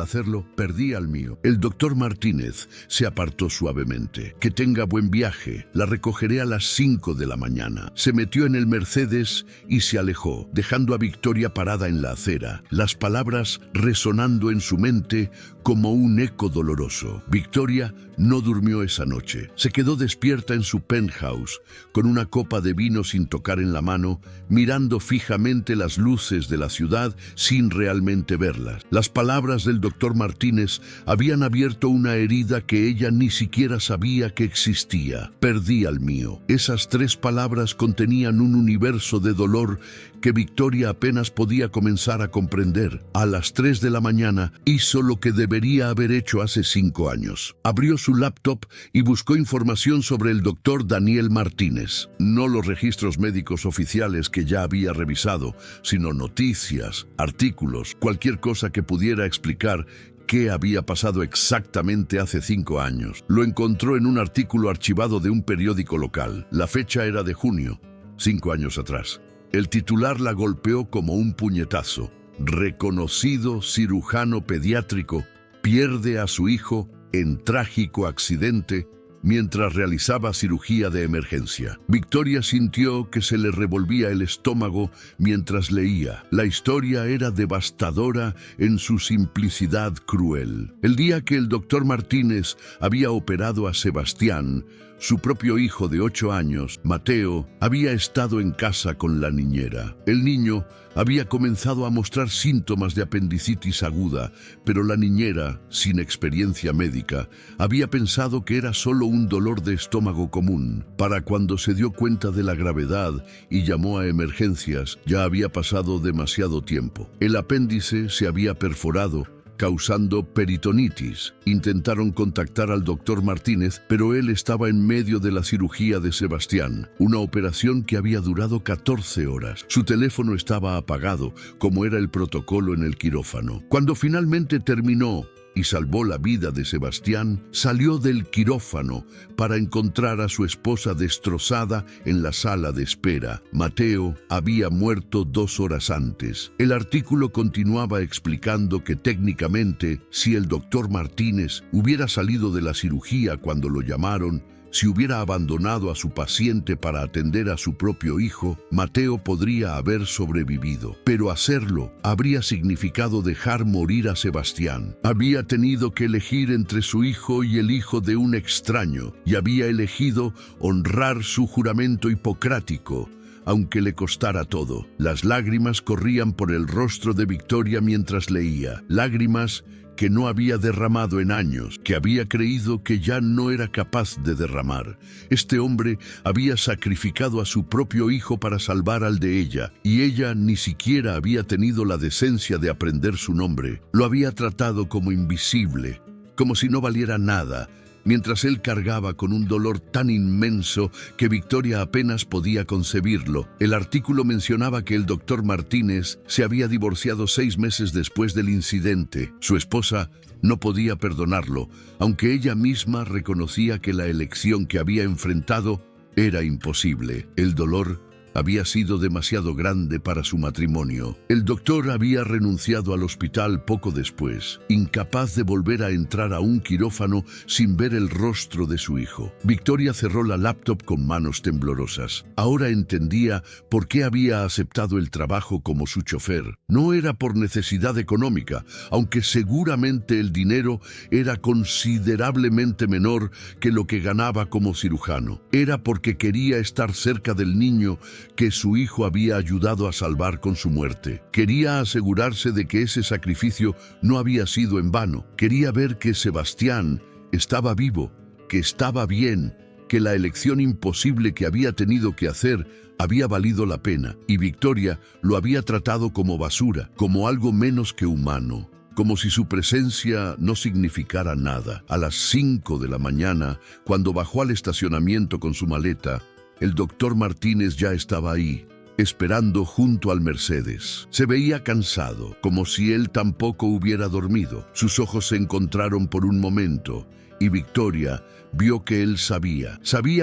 hacerlo, perdí al mío. El doctor Martínez se apartó suavemente. Que tenga buen viaje. La recogeré a las 5 de la mañana. Se metió en el Mercedes y se alejó, dejando a Victoria parada en la acera, las palabras resonando en su mente como un eco doloroso. Victoria no durmió esa noche. Se quedó despierta en su penthouse, con una copa de vino sin tocar en la mano, mirando fijamente las luces de la ciudad sin realmente verlas. Las palabras del doctor Martínez habían abierto una herida que ella ni siquiera sabía que existía. Perdí al al mío. Esas 3 palabras contenían un universo de dolor que Victoria apenas podía comenzar a comprender. A las 3 de la mañana hizo lo que debería haber hecho hace 5 años. Abrió su laptop y buscó información sobre el doctor Daniel Martínez. No los registros médicos oficiales que ya había revisado, sino noticias, artículos, cualquier cosa que pudiera explicar qué había pasado exactamente hace 5 años. Lo encontró en un artículo archivado de un periódico local. La fecha era de junio, 5 años atrás. El titular la golpeó como un puñetazo. Reconocido cirujano pediátrico pierde a su hijo en trágico accidente mientras realizaba cirugía de emergencia. Victoria sintió que se le revolvía el estómago mientras leía. La historia era devastadora en su simplicidad cruel. El día que el doctor Martínez había operado a Sebastián, su propio hijo de 8 años, Mateo, había estado en casa con la niñera. El niño había comenzado a mostrar síntomas de apendicitis aguda, pero la niñera, sin experiencia médica, había pensado que era solo un dolor de estómago común. Para cuando se dio cuenta de la gravedad y llamó a emergencias, ya había pasado demasiado tiempo. El apéndice se había perforado, causando peritonitis. Intentaron contactar al doctor Martínez, pero él estaba en medio de la cirugía de Sebastián, una operación que había durado 14 horas. Su teléfono estaba apagado, como era el protocolo en el quirófano. Cuando finalmente terminó y salvó la vida de Sebastián, salió del quirófano para encontrar a su esposa destrozada en la sala de espera. Mateo había muerto 2 horas antes. El artículo continuaba explicando que técnicamente, si el doctor Martínez hubiera salido de la cirugía cuando lo llamaron, si hubiera abandonado a su paciente para atender a su propio hijo, Mateo podría haber sobrevivido. Pero hacerlo habría significado dejar morir a Sebastián. Había tenido que elegir entre su hijo y el hijo de un extraño, y había elegido honrar su juramento hipocrático, aunque le costara todo. Las lágrimas corrían por el rostro de Victoria mientras leía. Lágrimas que no había derramado en años, que había creído que ya no era capaz de derramar. Este hombre había sacrificado a su propio hijo para salvar al de ella, y ella ni siquiera había tenido la decencia de aprender su nombre. Lo había tratado como invisible, como si no valiera nada, mientras él cargaba con un dolor tan inmenso que Victoria apenas podía concebirlo. El artículo mencionaba que el doctor Martínez se había divorciado 6 meses después del incidente. Su esposa no podía perdonarlo, aunque ella misma reconocía que la elección que había enfrentado era imposible. El dolor había sido demasiado grande para su matrimonio. El doctor había renunciado al hospital poco después, incapaz de volver a entrar a un quirófano sin ver el rostro de su hijo. Victoria cerró la laptop con manos temblorosas. Ahora entendía por qué había aceptado el trabajo como su chofer. No era por necesidad económica, aunque seguramente el dinero era considerablemente menor que lo que ganaba como cirujano. Era porque quería estar cerca del niño que su hijo había ayudado a salvar con su muerte. Quería asegurarse de que ese sacrificio no había sido en vano. Quería ver que Sebastián estaba vivo, que estaba bien, que la elección imposible que había tenido que hacer había valido la pena, y Victoria lo había tratado como basura, como algo menos que humano, como si su presencia no significara nada. A las 5 de la mañana, cuando bajó al estacionamiento con su maleta, el doctor Martínez ya estaba ahí, esperando junto al Mercedes. Se veía cansado, como si él tampoco hubiera dormido. Sus ojos se encontraron por un momento, y Victoria vio que él sabía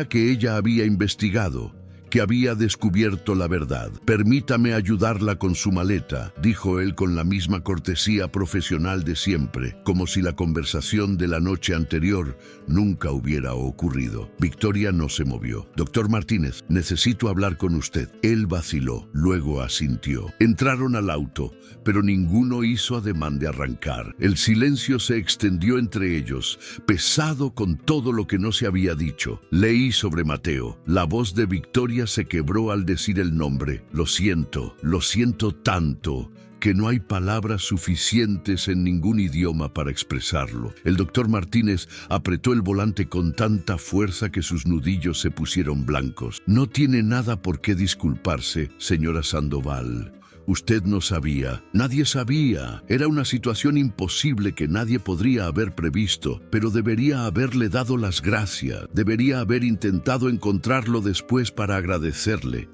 que ella había investigado, que había descubierto la verdad. «Permítame ayudarla con su maleta», dijo él con la misma cortesía profesional de siempre, como si la conversación de la noche anterior nunca hubiera ocurrido. Victoria no se movió. «Doctor Martínez, necesito hablar con usted». Él vaciló, luego asintió. Entraron al auto, pero ninguno hizo ademán de arrancar. El silencio se extendió entre ellos, pesado con todo lo que no se había dicho. Leí sobre Mateo. La voz de Victoria se quebró al decir el nombre. Lo siento tanto. que no hay palabras suficientes en ningún idioma para expresarlo. El doctor Martínez apretó el volante con tanta fuerza que sus nudillos se pusieron blancos. No tiene nada por qué disculparse, señora Sandoval. Usted no sabía, nadie sabía. Era una situación imposible que nadie podría haber previsto, pero debería haberle dado las gracias. Debería haber intentado encontrarlo después para agradecerle.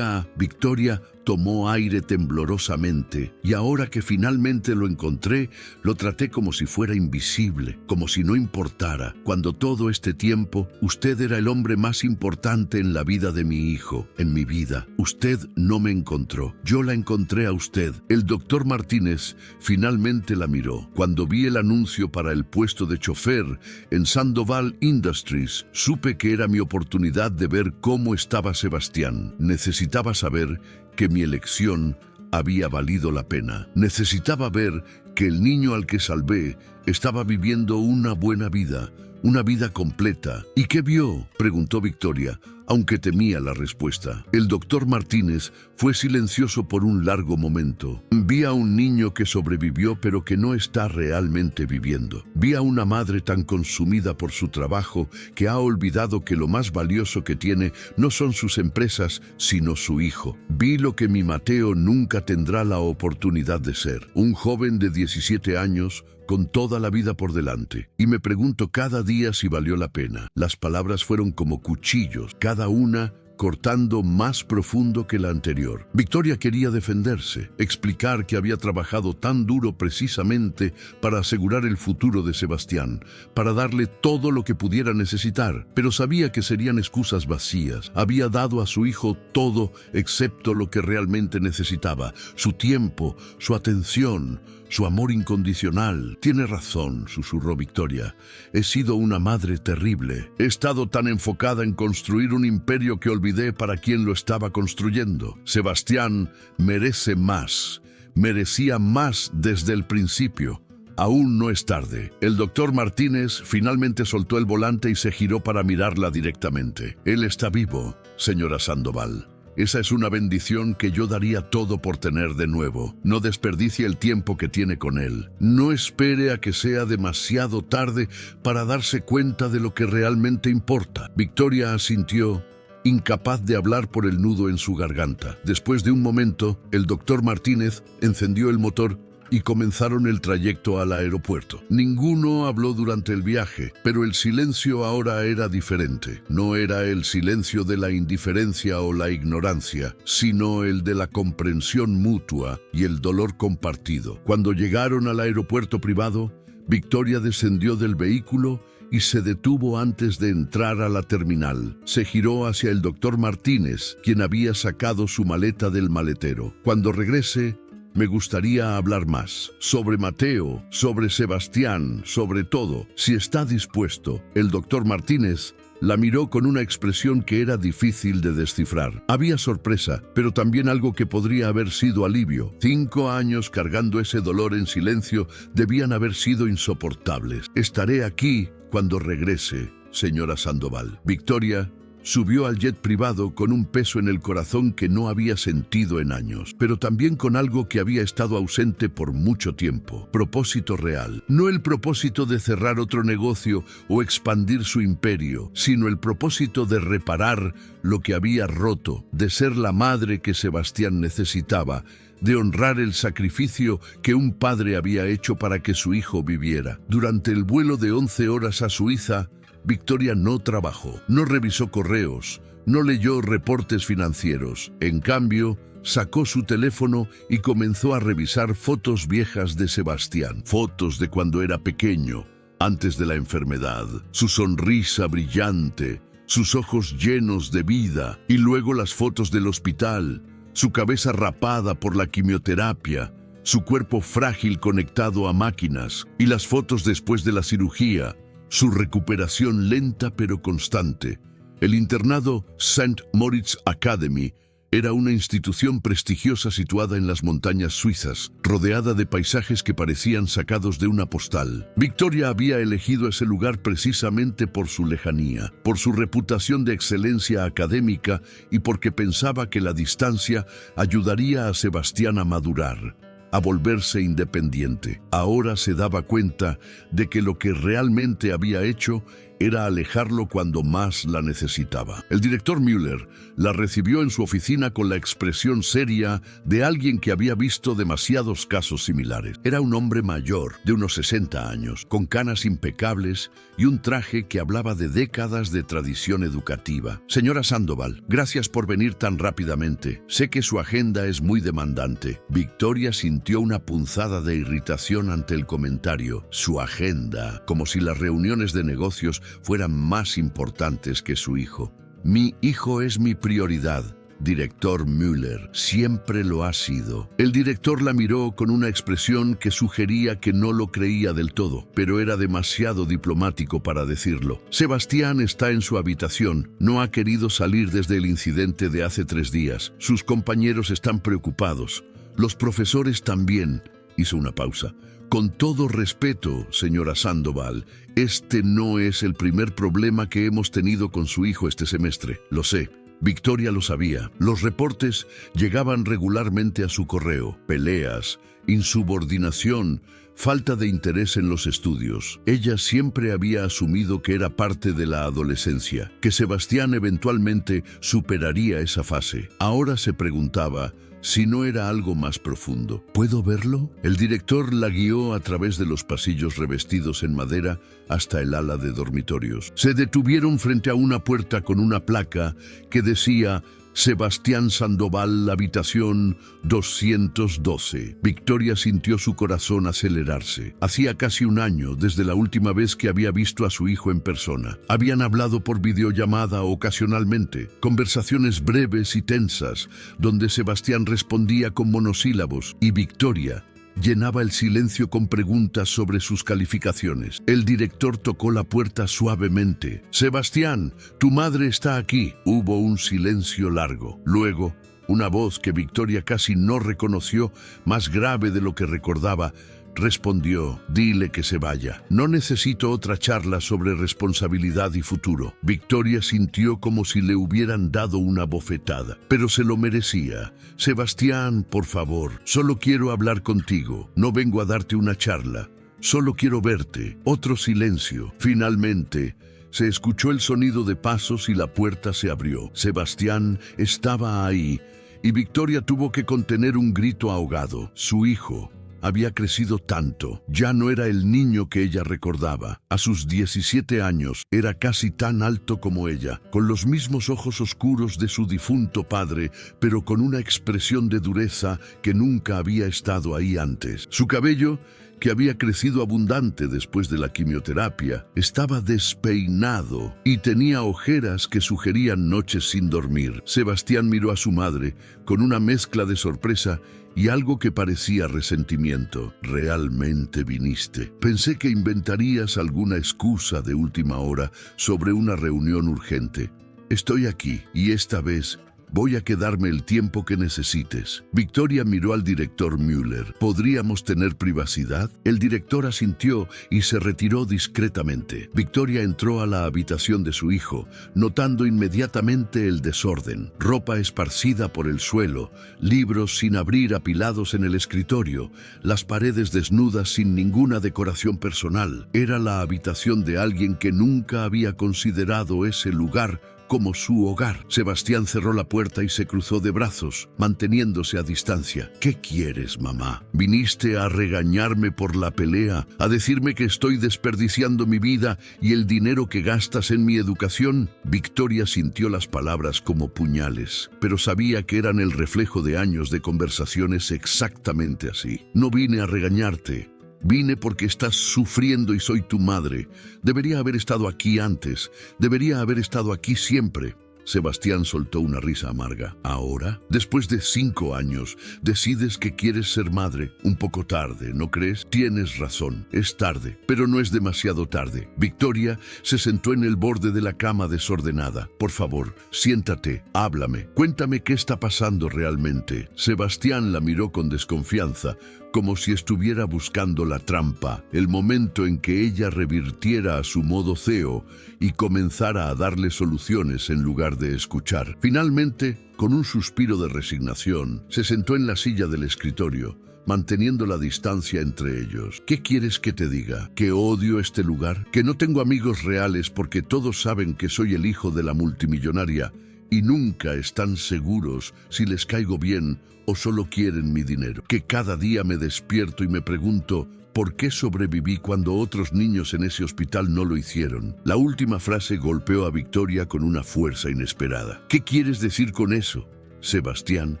Victoria tomó aire temblorosamente, y ahora que finalmente lo encontré, lo traté como si fuera invisible, como si no importara, cuando todo este tiempo usted era el hombre más importante en la vida de mi hijo, en mi vida. Usted no me encontró, yo la encontré a usted. El doctor Martínez finalmente la miró. Cuando vi el anuncio para el puesto de chofer en Sandoval Industries, supe que era mi oportunidad de ver cómo estaba Sebastián. Necesitaba saber que mi elección había valido la pena. Necesitaba ver que el niño al que salvé estaba viviendo una buena vida, una vida completa. ¿Y qué vio?, preguntó Victoria, aunque temía la respuesta. El doctor Martínez fue silencioso por un largo momento. Vi a un niño que sobrevivió pero que no está realmente viviendo. Vi a una madre tan consumida por su trabajo que ha olvidado que lo más valioso que tiene no son sus empresas, sino su hijo. Vi lo que mi Mateo nunca tendrá la oportunidad de ser. Un joven de 17 años con toda la vida por delante. Y me pregunto cada día si valió la pena. Las palabras fueron como cuchillos, cada una cortando más profundo que la anterior. Victoria quería defenderse, explicar que había trabajado tan duro precisamente para asegurar el futuro de Sebastián, para darle todo lo que pudiera necesitar, pero sabía que serían excusas vacías. Había dado a su hijo todo excepto lo que realmente necesitaba: su tiempo, su atención, su amor incondicional. Tiene razón, susurró Victoria. He sido una madre terrible. He estado tan enfocada en construir un imperio que olvidé para quién lo estaba construyendo. Sebastián merece más. Merecía más desde el principio. Aún no es tarde. El doctor Martínez finalmente soltó el volante y se giró para mirarla directamente. Él está vivo, señora Sandoval. Esa es una bendición que yo daría todo por tener de nuevo. No desperdicie el tiempo que tiene con él. No espere a que sea demasiado tarde para darse cuenta de lo que realmente importa. Victoria asintió, incapaz de hablar por el nudo en su garganta. Después de un momento, el doctor Martínez encendió el motor y comenzaron el trayecto al aeropuerto. Ninguno habló durante el viaje, pero el silencio ahora era diferente. No era el silencio de la indiferencia o la ignorancia, sino el de la comprensión mutua y el dolor compartido. Cuando llegaron al aeropuerto privado, Victoria descendió del vehículo y se detuvo antes de entrar a la terminal. Se giró hacia el doctor Martínez, quien había sacado su maleta del maletero. Cuando regrese, me gustaría hablar más. Sobre Mateo, sobre Sebastián, sobre todo. Si está dispuesto. El doctor Martínez la miró con una expresión que era difícil de descifrar. Había sorpresa, pero también algo que podría haber sido alivio. 5 años cargando ese dolor en silencio debían haber sido insoportables. Estaré aquí cuando regrese, señora Sandoval. Victoria subió al jet privado con un peso en el corazón que no había sentido en años, pero también con algo que había estado ausente por mucho tiempo: propósito real. No el propósito de cerrar otro negocio o expandir su imperio, sino el propósito de reparar lo que había roto, de ser la madre que Sebastián necesitaba, de honrar el sacrificio que un padre había hecho para que su hijo viviera. Durante el vuelo de 11 horas a Suiza, Victoria no trabajó, no revisó correos, no leyó reportes financieros. En cambio, sacó su teléfono y comenzó a revisar fotos viejas de Sebastián. Fotos de cuando era pequeño, antes de la enfermedad. Su sonrisa brillante, sus ojos llenos de vida, y luego las fotos del hospital, su cabeza rapada por la quimioterapia, su cuerpo frágil conectado a máquinas, y las fotos después de la cirugía, su recuperación lenta pero constante. El internado St. Moritz Academy era una institución prestigiosa situada en las montañas suizas, rodeada de paisajes que parecían sacados de una postal. Victoria había elegido ese lugar precisamente por su lejanía, por su reputación de excelencia académica y porque pensaba que la distancia ayudaría a Sebastián a madurar. a volverse independiente. Ahora se daba cuenta de que lo que realmente había hecho era alejarlo cuando más la necesitaba. El director Müller la recibió en su oficina con la expresión seria de alguien que había visto demasiados casos similares. Era un hombre mayor, de unos 60 años, con canas impecables y un traje que hablaba de décadas de tradición educativa. Señora Sandoval, gracias por venir tan rápidamente. Sé que su agenda es muy demandante. Victoria sintió una punzada de irritación ante el comentario. Su agenda, como si las reuniones de negocios fueran más importantes que su hijo. Mi hijo es mi prioridad, director Müller. Siempre lo ha sido. El director la miró con una expresión que sugería que no lo creía del todo, pero era demasiado diplomático para decirlo. Sebastián está en su habitación. No ha querido salir desde el incidente de hace 3 días. Sus compañeros están preocupados. Los profesores también. Hizo una pausa. Con todo respeto, señora Sandoval, este no es el primer problema que hemos tenido con su hijo este semestre. Lo sé. Victoria lo sabía. Los reportes llegaban regularmente a su correo. Peleas, insubordinación, falta de interés en los estudios. Ella siempre había asumido que era parte de la adolescencia, que Sebastián eventualmente superaría esa fase. Ahora se preguntaba si no era algo más profundo. ¿Puedo verlo? El director la guió a través de los pasillos revestidos en madera hasta el ala de dormitorios. Se detuvieron frente a una puerta con una placa que decía Sebastián Sandoval, habitación 212. Victoria sintió su corazón acelerarse. Hacía casi un año desde la última vez que había visto a su hijo en persona. Habían hablado por videollamada ocasionalmente, conversaciones breves y tensas, donde Sebastián respondía con monosílabos y Victoria llenaba el silencio con preguntas sobre sus calificaciones. El director tocó la puerta suavemente. Sebastián, tu madre está aquí. Hubo un silencio largo. Luego, una voz que Victoria casi no reconoció, más grave de lo que recordaba, respondió, dile que se vaya. No necesito otra charla sobre responsabilidad y futuro. Victoria sintió como si le hubieran dado una bofetada, pero se lo merecía. Sebastián, por favor, solo quiero hablar contigo. No vengo a darte una charla. Solo quiero verte. Otro silencio. Finalmente, se escuchó el sonido de pasos y la puerta se abrió. Sebastián estaba ahí y Victoria tuvo que contener un grito ahogado. Su hijo había crecido tanto. Ya no era el niño que ella recordaba. A sus 17 años era casi tan alto como ella, con los mismos ojos oscuros de su difunto padre, pero con una expresión de dureza que nunca había estado ahí antes. Su cabello, que había crecido abundante después de la quimioterapia, estaba despeinado y tenía ojeras que sugerían noches sin dormir. Sebastián miró a su madre con una mezcla de sorpresa y algo que parecía resentimiento. ¿Realmente viniste? Pensé que inventarías alguna excusa de última hora sobre una reunión urgente. Estoy aquí y esta vez voy a quedarme el tiempo que necesites. Victoria miró al director Müller. ¿Podríamos tener privacidad? El director asintió y se retiró discretamente. Victoria entró a la habitación de su hijo, notando inmediatamente el desorden. Ropa esparcida por el suelo, libros sin abrir apilados en el escritorio, las paredes desnudas sin ninguna decoración personal. Era la habitación de alguien que nunca había considerado ese lugar como su hogar. Sebastián cerró la puerta y se cruzó de brazos, manteniéndose a distancia. ¿Qué quieres, mamá? ¿Viniste a regañarme por la pelea, a decirme que estoy desperdiciando mi vida y el dinero que gastas en mi educación? Victoria sintió las palabras como puñales, pero sabía que eran el reflejo de años de conversaciones exactamente así. No vine a regañarte. Vine porque estás sufriendo y soy tu madre. Debería haber estado aquí antes. Debería haber estado aquí siempre. Sebastián soltó una risa amarga. ¿Ahora? Después de 5 años, decides que quieres ser madre. Un poco tarde, ¿no crees? Tienes razón, es tarde, pero no es demasiado tarde. Victoria se sentó en el borde de la cama desordenada. Por favor, siéntate, háblame. Cuéntame qué está pasando realmente. Sebastián la miró con desconfianza, como si estuviera buscando la trampa, el momento en que ella revirtiera a su modo CEO y comenzara a darle soluciones en lugar de escuchar. Finalmente, con un suspiro de resignación, se sentó en la silla del escritorio, manteniendo la distancia entre ellos. ¿Qué quieres que te diga? ¿Que odio este lugar? ¿Que no tengo amigos reales porque todos saben que soy el hijo de la multimillonaria y nunca están seguros si les caigo bien o solo quieren mi dinero? ¿Que cada día me despierto y me pregunto por qué sobreviví cuando otros niños en ese hospital no lo hicieron? La última frase golpeó a Victoria con una fuerza inesperada. ¿Qué quieres decir con eso? Sebastián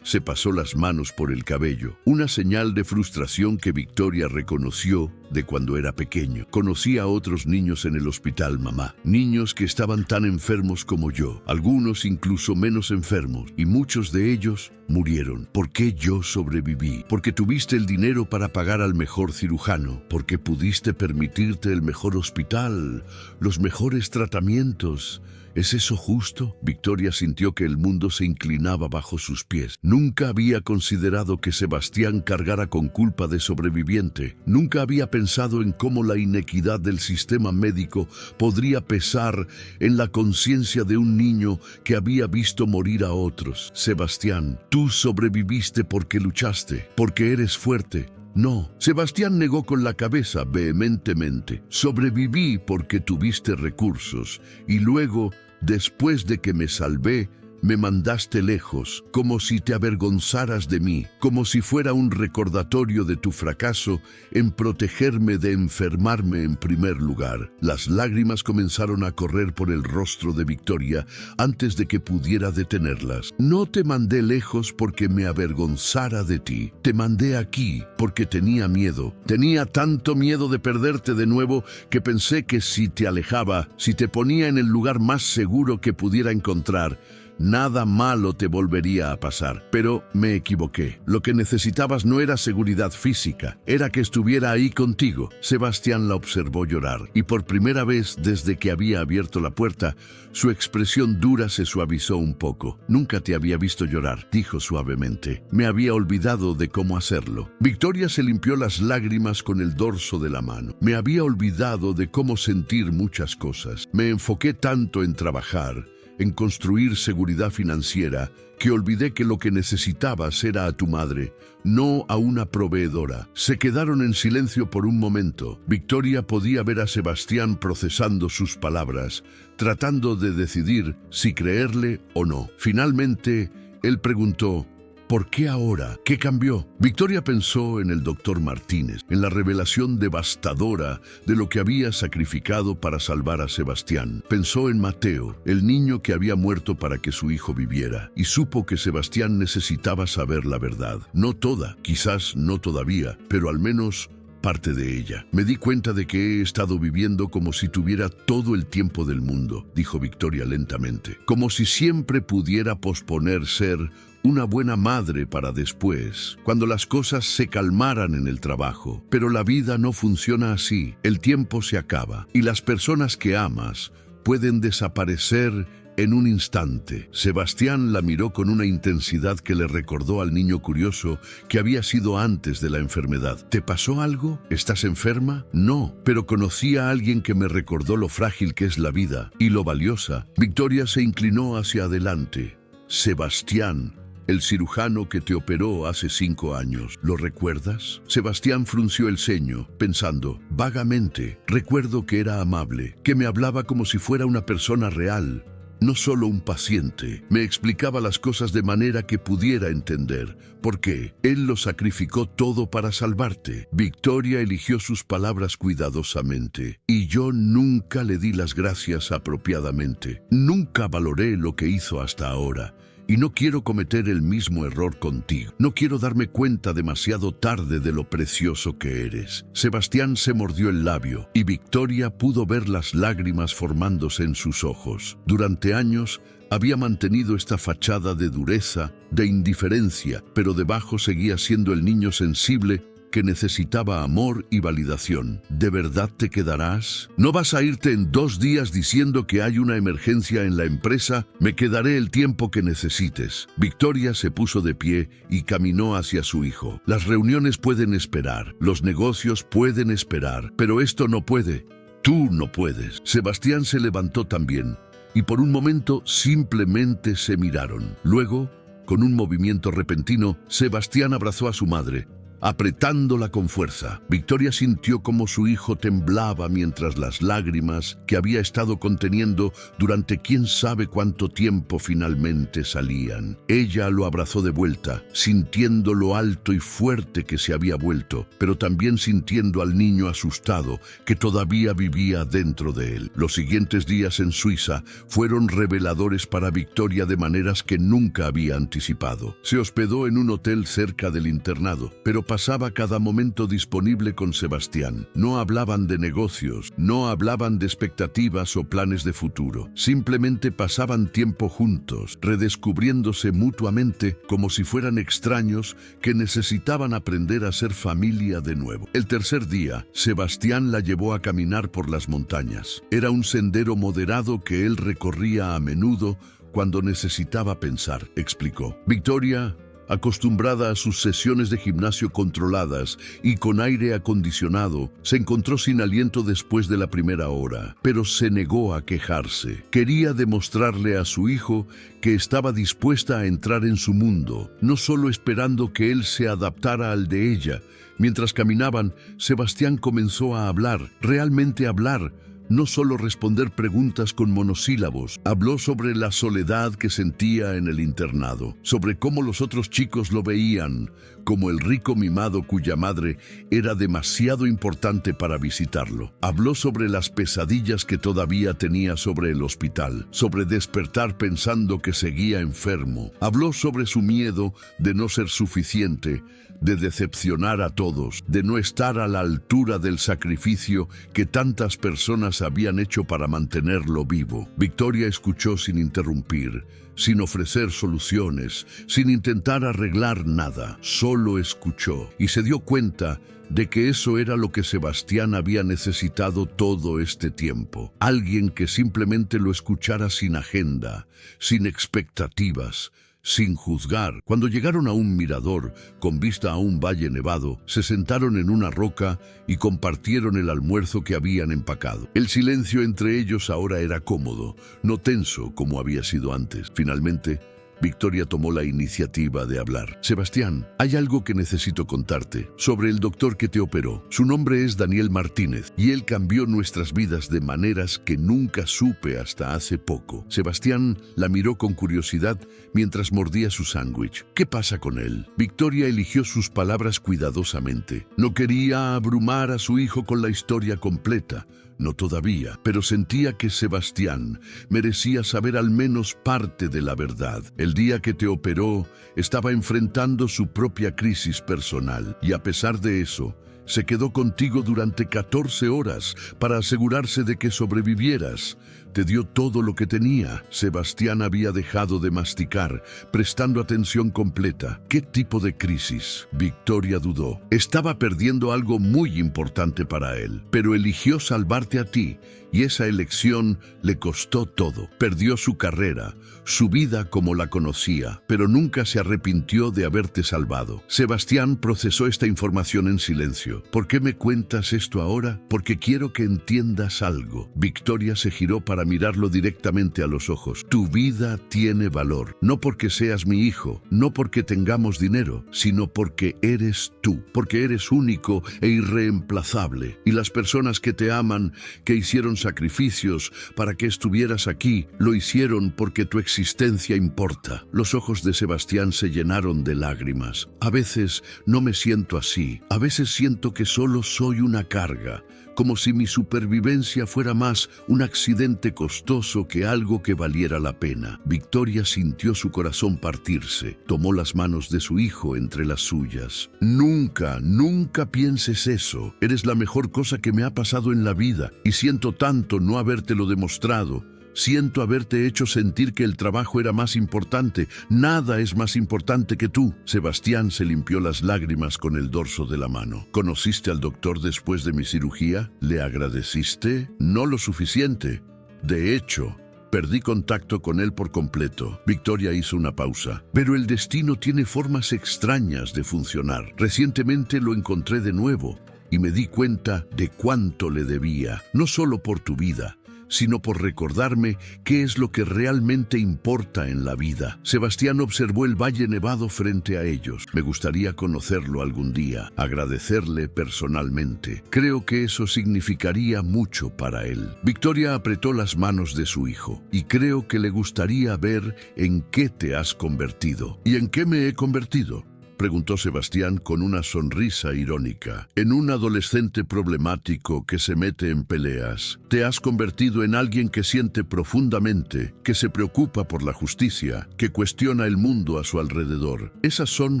se pasó las manos por el cabello, una señal de frustración que Victoria reconoció de cuando era pequeño. Conocía a otros niños en el hospital, mamá, niños que estaban tan enfermos como yo, algunos incluso menos enfermos, y muchos de ellos murieron. ¿Por qué yo sobreviví? Porque tuviste el dinero para pagar al mejor cirujano, porque pudiste permitirte el mejor hospital, los mejores tratamientos. ¿Es eso justo? Victoria sintió que el mundo se inclinaba bajo sus pies. Nunca había considerado que Sebastián cargara con culpa de sobreviviente. Nunca había pensado en cómo la inequidad del sistema médico podría pesar en la conciencia de un niño que había visto morir a otros. Sebastián, tú sobreviviste porque luchaste, porque eres fuerte. No, Sebastián negó con la cabeza vehementemente. Sobreviví porque tuviste recursos y luego, después de que me salvé, me mandaste lejos, como si te avergonzaras de mí, como si fuera un recordatorio de tu fracaso en protegerme de enfermarme en primer lugar. Las lágrimas comenzaron a correr por el rostro de Victoria antes de que pudiera detenerlas. No te mandé lejos porque me avergonzara de ti. Te mandé aquí porque tenía miedo. Tenía tanto miedo de perderte de nuevo que pensé que si te alejaba, si te ponía en el lugar más seguro que pudiera encontrar, nada malo te volvería a pasar. Pero me equivoqué. Lo que necesitabas no era seguridad física, era que estuviera ahí contigo. Sebastián la observó llorar, y por primera vez desde que había abierto la puerta, su expresión dura se suavizó un poco. Nunca te había visto llorar, dijo suavemente. Me había olvidado de cómo hacerlo. Victoria se limpió las lágrimas con el dorso de la mano. Me había olvidado de cómo sentir muchas cosas. Me enfoqué tanto en trabajar, en construir seguridad financiera, que olvidé que lo que necesitabas era a tu madre, no a una proveedora. Se quedaron en silencio por un momento. Victoria podía ver a Sebastián procesando sus palabras, tratando de decidir si creerle o no. Finalmente, él preguntó: ¿por qué ahora? ¿Qué cambió? Victoria pensó en el doctor Martínez, en la revelación devastadora de lo que había sacrificado para salvar a Sebastián. Pensó en Mateo, el niño que había muerto para que su hijo viviera, y supo que Sebastián necesitaba saber la verdad. No toda, quizás no todavía, pero al menos parte de ella. Me di cuenta de que he estado viviendo como si tuviera todo el tiempo del mundo, dijo Victoria lentamente, como si siempre pudiera posponer ser una buena madre para después, cuando las cosas se calmaran en el trabajo. Pero la vida no funciona así. El tiempo se acaba y las personas que amas pueden desaparecer en un instante. Sebastián la miró con una intensidad que le recordó al niño curioso que había sido antes de la enfermedad. ¿Te pasó algo? ¿Estás enferma? No, pero conocí a alguien que me recordó lo frágil que es la vida y lo valiosa. Victoria se inclinó hacia adelante. Sebastián, el cirujano que te operó hace 5 años, ¿lo recuerdas? Sebastián frunció el ceño, pensando, vagamente. Recuerdo que era amable, que me hablaba como si fuera una persona real, no solo un paciente. Me explicaba las cosas de manera que pudiera entender. ¿Por qué? Él lo sacrificó todo para salvarte. Victoria eligió sus palabras cuidadosamente. Y yo nunca le di las gracias apropiadamente. Nunca valoré lo que hizo hasta ahora. Y no quiero cometer el mismo error contigo. No quiero darme cuenta demasiado tarde de lo precioso que eres. Sebastián se mordió el labio y Victoria pudo ver las lágrimas formándose en sus ojos. Durante años había mantenido esta fachada de dureza, de indiferencia, pero debajo seguía siendo el niño sensible que necesitaba amor y validación. ¿De verdad te quedarás? ¿No vas a irte en 2 días diciendo que hay una emergencia en la empresa? Me quedaré el tiempo que necesites. Victoria se puso de pie y caminó hacia su hijo. Las reuniones pueden esperar, los negocios pueden esperar, pero esto no puede. Tú no puedes. Sebastián se levantó también, y por un momento simplemente se miraron. Luego, con un movimiento repentino, Sebastián abrazó a su madre, apretándola con fuerza. Victoria sintió como su hijo temblaba mientras las lágrimas que había estado conteniendo durante quién sabe cuánto tiempo finalmente salían. Ella lo abrazó de vuelta, sintiendo lo alto y fuerte que se había vuelto, pero también sintiendo al niño asustado que todavía vivía dentro de él. Los siguientes días en Suiza fueron reveladores para Victoria de maneras que nunca había anticipado. Se hospedó en un hotel cerca del internado, pero pasaba cada momento disponible con Sebastián. No hablaban de negocios, no hablaban de expectativas o planes de futuro. Simplemente pasaban tiempo juntos, redescubriéndose mutuamente como si fueran extraños que necesitaban aprender a ser familia de nuevo. El tercer día, Sebastián la llevó a caminar por las montañas. Era un sendero moderado que él recorría a menudo cuando necesitaba pensar, explicó. Victoria, acostumbrada a sus sesiones de gimnasio controladas y con aire acondicionado, se encontró sin aliento después de la primera hora, pero se negó a quejarse. Quería demostrarle a su hijo que estaba dispuesta a entrar en su mundo, no solo esperando que él se adaptara al de ella. Mientras caminaban, Sebastián comenzó a hablar, realmente hablar, no solo responder preguntas con monosílabos. Habló sobre la soledad que sentía en el internado, sobre cómo los otros chicos lo veían, como el rico mimado cuya madre era demasiado importante para visitarlo. Habló sobre las pesadillas que todavía tenía sobre el hospital, sobre despertar pensando que seguía enfermo. Habló sobre su miedo de no ser suficiente, de decepcionar a todos, de no estar a la altura del sacrificio que tantas personas habían hecho para mantenerlo vivo. Victoria escuchó sin interrumpir, sin ofrecer soluciones, sin intentar arreglar nada. Solo escuchó y se dio cuenta de que eso era lo que Sebastián había necesitado todo este tiempo. Alguien que simplemente lo escuchara sin agenda, sin expectativas, sin juzgar. Cuando llegaron a un mirador con vista a un valle nevado, se sentaron en una roca y compartieron el almuerzo que habían empacado. El silencio entre ellos ahora era cómodo, no tenso como había sido antes. Finalmente, Victoria tomó la iniciativa de hablar. Sebastián, hay algo que necesito contarte sobre el doctor que te operó. Su nombre es Daniel Martínez y él cambió nuestras vidas de maneras que nunca supe hasta hace poco. Sebastián la miró con curiosidad mientras mordía su sándwich. ¿Qué pasa con él? Victoria eligió sus palabras cuidadosamente. No quería abrumar a su hijo con la historia completa. No todavía, pero sentía que Sebastián merecía saber al menos parte de la verdad. El día que te operó, estaba enfrentando su propia crisis personal y a pesar de eso, se quedó contigo durante 14 horas para asegurarse de que sobrevivieras. Te dio todo lo que tenía. Sebastián había dejado de masticar, prestando atención completa. ¿Qué tipo de crisis? Victoria dudó. Estaba perdiendo algo muy importante para él, pero eligió salvarte a ti, y esa elección le costó todo. Perdió su carrera, su vida como la conocía, pero nunca se arrepintió de haberte salvado. Sebastián procesó esta información en silencio. ¿Por qué me cuentas esto ahora? Porque quiero que entiendas algo. Victoria se giró para mirarlo directamente a los ojos. Tu vida tiene valor, no porque seas mi hijo, no porque tengamos dinero, sino porque eres tú, porque eres único e irreemplazable. Y las personas que te aman, que hicieron sacrificios para que estuvieras aquí, lo hicieron porque tu existencia importa. Los ojos de Sebastián se llenaron de lágrimas. A veces no me siento así, a veces siento que solo soy una carga, como si mi supervivencia fuera más un accidente costoso que algo que valiera la pena. Victoria sintió su corazón partirse. Tomó las manos de su hijo entre las suyas. Nunca, nunca pienses eso. Eres la mejor cosa que me ha pasado en la vida y siento tanto no habértelo demostrado. Siento haberte hecho sentir que el trabajo era más importante. Nada es más importante que tú. Sebastián se limpió las lágrimas con el dorso de la mano. ¿Conociste al doctor después de mi cirugía? ¿Le agradeciste? No lo suficiente. De hecho, perdí contacto con él por completo. Victoria hizo una pausa. Pero el destino tiene formas extrañas de funcionar. Recientemente lo encontré de nuevo y me di cuenta de cuánto le debía, no solo por tu vida, sino por recordarme qué es lo que realmente importa en la vida. Sebastián observó el valle nevado frente a ellos. Me gustaría conocerlo algún día, agradecerle personalmente. Creo que eso significaría mucho para él. Victoria apretó las manos de su hijo. Y creo que le gustaría ver en qué te has convertido. ¿Y en qué me he convertido?, preguntó Sebastián con una sonrisa irónica. En un adolescente problemático que se mete en peleas. Te has convertido en alguien que siente profundamente, que se preocupa por la justicia, que cuestiona el mundo a su alrededor. Esas son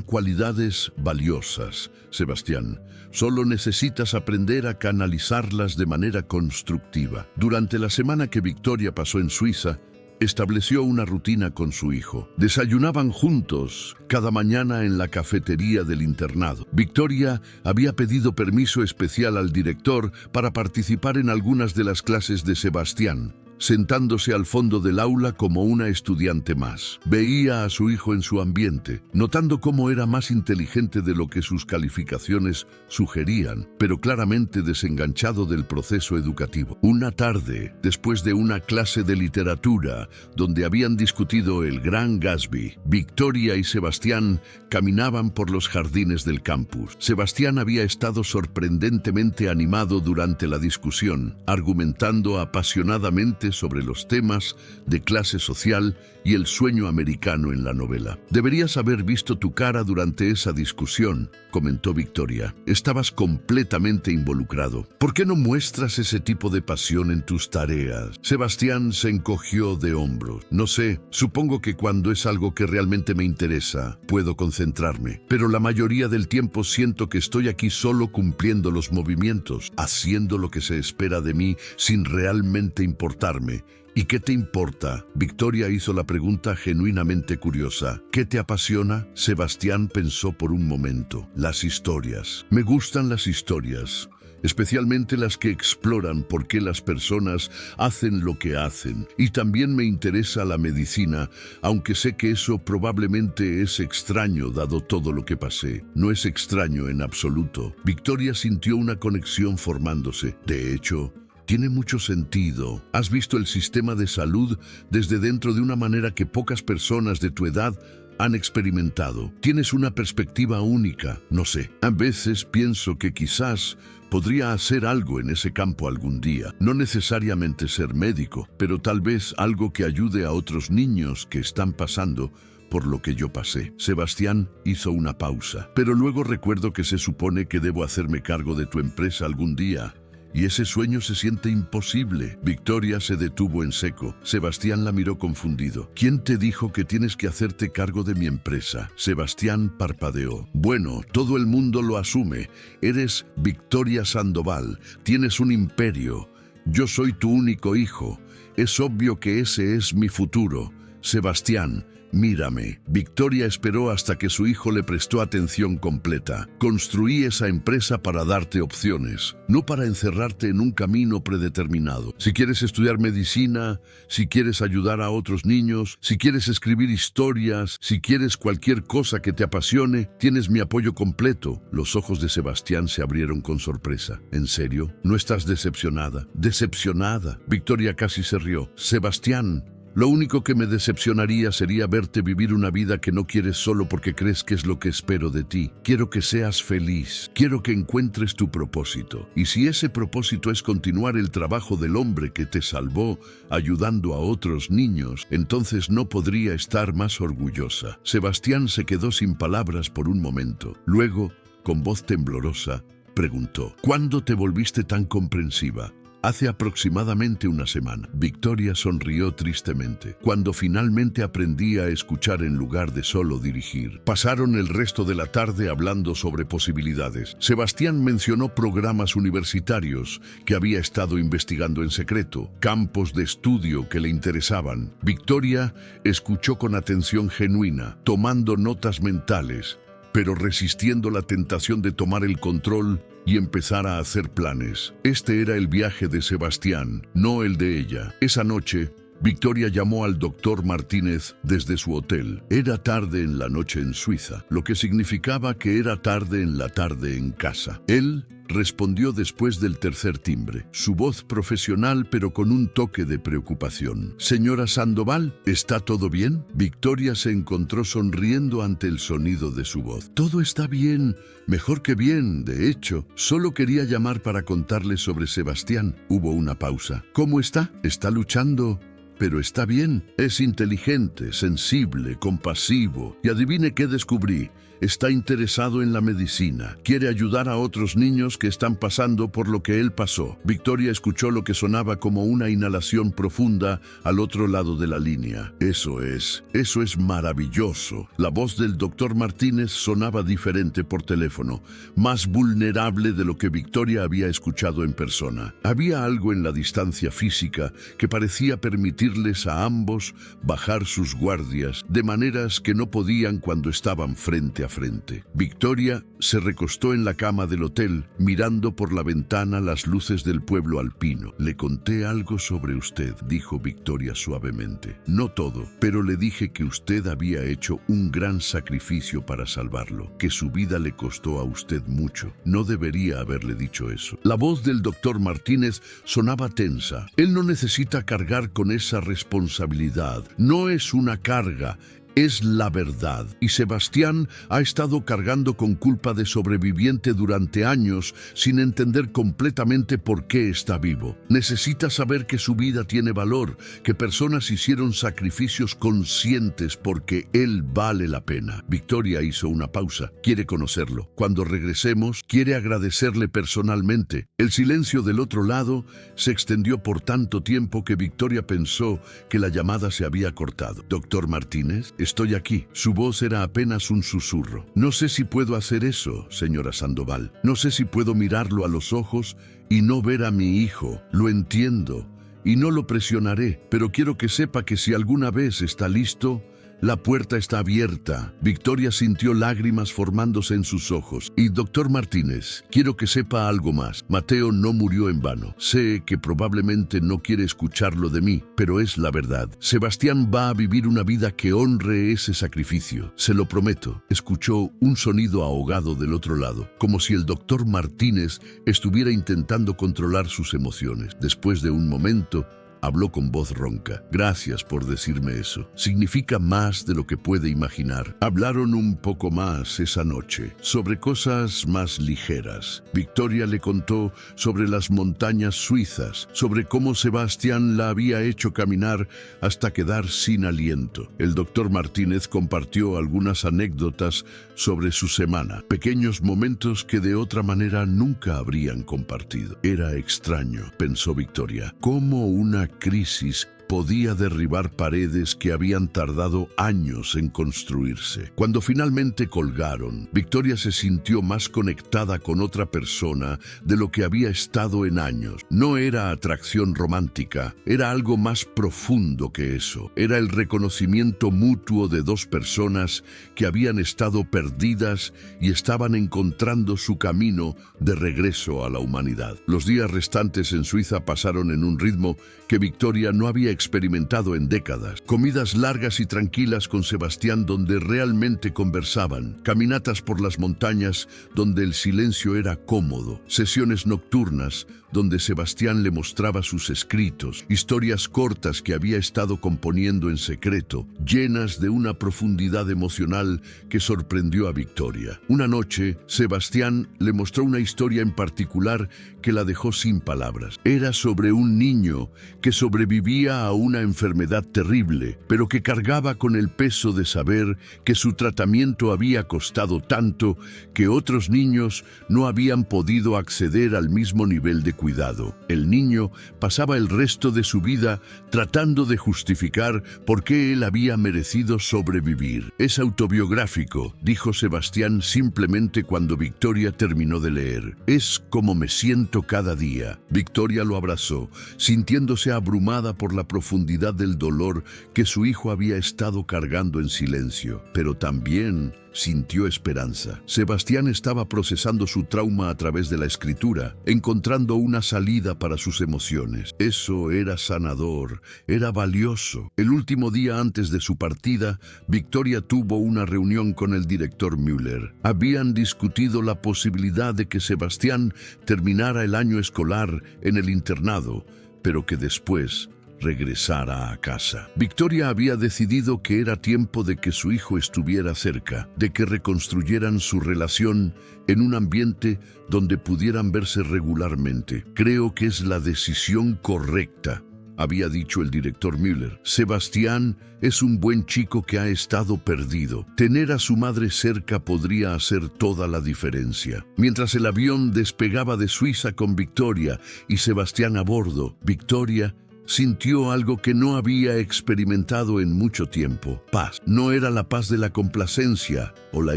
cualidades valiosas, Sebastián. Solo necesitas aprender a canalizarlas de manera constructiva. Durante la semana que Victoria pasó en Suiza, estableció una rutina con su hijo. Desayunaban juntos cada mañana en la cafetería del internado. Victoria había pedido permiso especial al director para participar en algunas de las clases de Sebastián, sentándose al fondo del aula como una estudiante más. Veía a su hijo en su ambiente, notando cómo era más inteligente de lo que sus calificaciones sugerían, pero claramente desenganchado del proceso educativo. Una tarde, después de una clase de literatura, donde habían discutido El Gran Gatsby, Victoria y Sebastián caminaban por los jardines del campus. Sebastián había estado sorprendentemente animado durante la discusión, argumentando apasionadamente sobre los temas de clase social y el sueño americano en la novela. Deberías haber visto tu cara durante esa discusión, comentó Victoria. Estabas completamente involucrado. ¿Por qué no muestras ese tipo de pasión en tus tareas? Sebastián se encogió de hombros. No sé, supongo que cuando es algo que realmente me interesa, puedo concentrarme. Pero la mayoría del tiempo siento que estoy aquí solo cumpliendo los movimientos, haciendo lo que se espera de mí sin realmente importarme. ¿Y qué te importa? Victoria hizo la pregunta genuinamente curiosa. ¿Qué te apasiona? Sebastián pensó por un momento. Las historias. Me gustan las historias, especialmente las que exploran por qué las personas hacen lo que hacen. Y también me interesa la medicina, aunque sé que eso probablemente es extraño dado todo lo que pasé. No es extraño en absoluto. Victoria sintió una conexión formándose. De hecho, tiene mucho sentido. Has visto el sistema de salud desde dentro de una manera que pocas personas de tu edad han experimentado. Tienes una perspectiva única. No sé, a veces pienso que quizás podría hacer algo en ese campo algún día. No necesariamente ser médico, pero tal vez algo que ayude a otros niños que están pasando por lo que yo pasé. Sebastián hizo una pausa. Pero luego recuerdo que se supone que debo hacerme cargo de tu empresa algún día. Y ese sueño se siente imposible. Victoria se detuvo en seco. Sebastián la miró confundido. ¿Quién te dijo que tienes que hacerte cargo de mi empresa? Sebastián parpadeó. Bueno, todo el mundo lo asume. Eres Victoria Sandoval. Tienes un imperio. Yo soy tu único hijo. Es obvio que ese es mi futuro. Sebastián, mírame. Victoria esperó hasta que su hijo le prestó atención completa. Construí esa empresa para darte opciones, no para encerrarte en un camino predeterminado. Si quieres estudiar medicina, si quieres ayudar a otros niños, si quieres escribir historias, si quieres cualquier cosa que te apasione, tienes mi apoyo completo. Los ojos de Sebastián se abrieron con sorpresa. ¿En serio? ¿No estás decepcionada? ¿Decepcionada? Victoria casi se rió. Sebastián, lo único que me decepcionaría sería verte vivir una vida que no quieres solo porque crees que es lo que espero de ti. Quiero que seas feliz. Quiero que encuentres tu propósito. Y si ese propósito es continuar el trabajo del hombre que te salvó, ayudando a otros niños, entonces no podría estar más orgullosa. Sebastián se quedó sin palabras por un momento. Luego, con voz temblorosa, preguntó: ¿Cuándo te volviste tan comprensiva? Hace aproximadamente una semana. Victoria sonrió tristemente cuando finalmente aprendí a escuchar en lugar de solo dirigir. Pasaron el resto de la tarde hablando sobre posibilidades. Sebastián mencionó programas universitarios que había estado investigando en secreto, campos de estudio que le interesaban. Victoria escuchó con atención genuina, tomando notas mentales, pero resistiendo la tentación de tomar el control y empezar a hacer planes. Este era el viaje de Sebastián, no el de ella. Esa noche, Victoria llamó al doctor Martínez desde su hotel. Era tarde en la noche en Suiza, lo que significaba que era tarde en la tarde en casa. Él respondió después del tercer timbre, su voz profesional pero con un toque de preocupación. «Señora Sandoval, ¿está todo bien?» Victoria se encontró sonriendo ante el sonido de su voz. «Todo está bien, mejor que bien, de hecho. Solo quería llamar para contarle sobre Sebastián». Hubo una pausa. «¿Cómo está? ¿Está luchando? Pero está bien. Es inteligente, sensible, compasivo. Y adivine qué descubrí. Está interesado en la medicina. Quiere ayudar a otros niños que están pasando por lo que él pasó». Victoria escuchó lo que sonaba como una inhalación profunda al otro lado de la línea. Eso es maravilloso. La voz del doctor Martínez sonaba diferente por teléfono, más vulnerable de lo que Victoria había escuchado en persona. Había algo en la distancia física que parecía permitirles a ambos bajar sus guardias de maneras que no podían cuando estaban frente a frente. Victoria se recostó en la cama del hotel, mirando por la ventana las luces del pueblo alpino. «Le conté algo sobre usted», dijo Victoria suavemente. «No todo, pero le dije que usted había hecho un gran sacrificio para salvarlo, que su vida le costó a usted mucho. No debería haberle dicho eso». La voz del doctor Martínez sonaba tensa. «Él no necesita cargar con esa responsabilidad. No es una carga. Es la verdad. Y Sebastián ha estado cargando con culpa de sobreviviente durante años sin entender completamente por qué está vivo. Necesita saber que su vida tiene valor, que personas hicieron sacrificios conscientes porque él vale la pena». Victoria hizo una pausa. «Quiere conocerlo. Cuando regresemos, quiere agradecerle personalmente». El silencio del otro lado se extendió por tanto tiempo que Victoria pensó que la llamada se había cortado. «Doctor Martínez, estoy aquí». Su voz era apenas un susurro. «No sé si puedo hacer eso, señora Sandoval. No sé si puedo mirarlo a los ojos y no ver a mi hijo. Lo entiendo y no lo presionaré, pero quiero que sepa que si alguna vez está listo, la puerta está abierta». Victoria sintió lágrimas formándose en sus ojos. «Y doctor Martínez, quiero que sepa algo más. Mateo no murió en vano. Sé que probablemente no quiere escucharlo de mí, pero es la verdad. Sebastián va a vivir una vida que honre ese sacrificio. Se lo prometo». Escuchó un sonido ahogado del otro lado, como si el doctor Martínez estuviera intentando controlar sus emociones. Después de un momento, habló con voz ronca. «Gracias por decirme eso. Significa más de lo que puede imaginar». Hablaron un poco más esa noche, sobre cosas más ligeras. Victoria le contó sobre las montañas suizas, sobre cómo Sebastián la había hecho caminar hasta quedar sin aliento. El doctor Martínez compartió algunas anécdotas sobre su semana, pequeños momentos que de otra manera nunca habrían compartido. Era extraño, pensó Victoria, cómo una crisis podía derribar paredes que habían tardado años en construirse. Cuando finalmente colgaron, Victoria se sintió más conectada con otra persona de lo que había estado en años. No era atracción romántica, era algo más profundo que eso. Era el reconocimiento mutuo de dos personas que habían estado perdidas y estaban encontrando su camino de regreso a la humanidad. Los días restantes en Suiza pasaron en un ritmo que Victoria no había experimentado en décadas. Comidas largas y tranquilas con Sebastián donde realmente conversaban, caminatas por las montañas donde el silencio era cómodo, sesiones nocturnas donde Sebastián le mostraba sus escritos, historias cortas que había estado componiendo en secreto, llenas de una profundidad emocional que sorprendió a Victoria. Una noche, Sebastián le mostró una historia en particular que la dejó sin palabras. Era sobre un niño que sobrevivía a una enfermedad terrible, pero que cargaba con el peso de saber que su tratamiento había costado tanto que otros niños no habían podido acceder al mismo nivel de cuidado. El niño pasaba el resto de su vida tratando de justificar por qué él había merecido sobrevivir. Es autobiográfico, dijo Sebastián simplemente cuando Victoria terminó de leer. Es como me siento cada día. Victoria lo abrazó, sintiéndose abrumada por la profundidad del dolor que su hijo había estado cargando en silencio, pero también sintió esperanza. Sebastián estaba procesando su trauma a través de la escritura, encontrando una salida para sus emociones. Eso era sanador, era valioso. El último día antes de su partida, Victoria tuvo una reunión con el director Müller. Habían discutido la posibilidad de que Sebastián terminara el año escolar en el internado, pero que después regresara a casa. Victoria había decidido que era tiempo de que su hijo estuviera cerca, de que reconstruyeran su relación en un ambiente donde pudieran verse regularmente. Creo que es la decisión correcta, había dicho el director Müller. Sebastián es un buen chico que ha estado perdido. Tener a su madre cerca podría hacer toda la diferencia. Mientras el avión despegaba de Suiza con Victoria y Sebastián a bordo, Victoria sintió algo que no había experimentado en mucho tiempo. Paz. No era la paz de la complacencia o la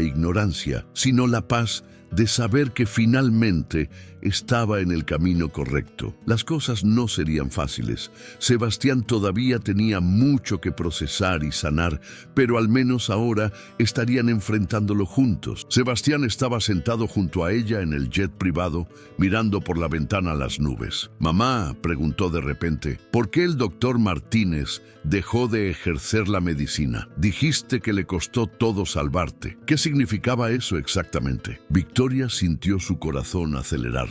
ignorancia, sino la paz de saber que finalmente estaba en el camino correcto. Las cosas no serían fáciles. Sebastián todavía tenía mucho que procesar y sanar, pero al menos ahora estarían enfrentándolo juntos. Sebastián estaba sentado junto a ella en el jet privado, mirando por la ventana a las nubes. «Mamá», preguntó de repente, «¿por qué el doctor Martínez dejó de ejercer la medicina? Dijiste que le costó todo salvarte. ¿Qué significaba eso exactamente?» Victoria sintió su corazón acelerarse.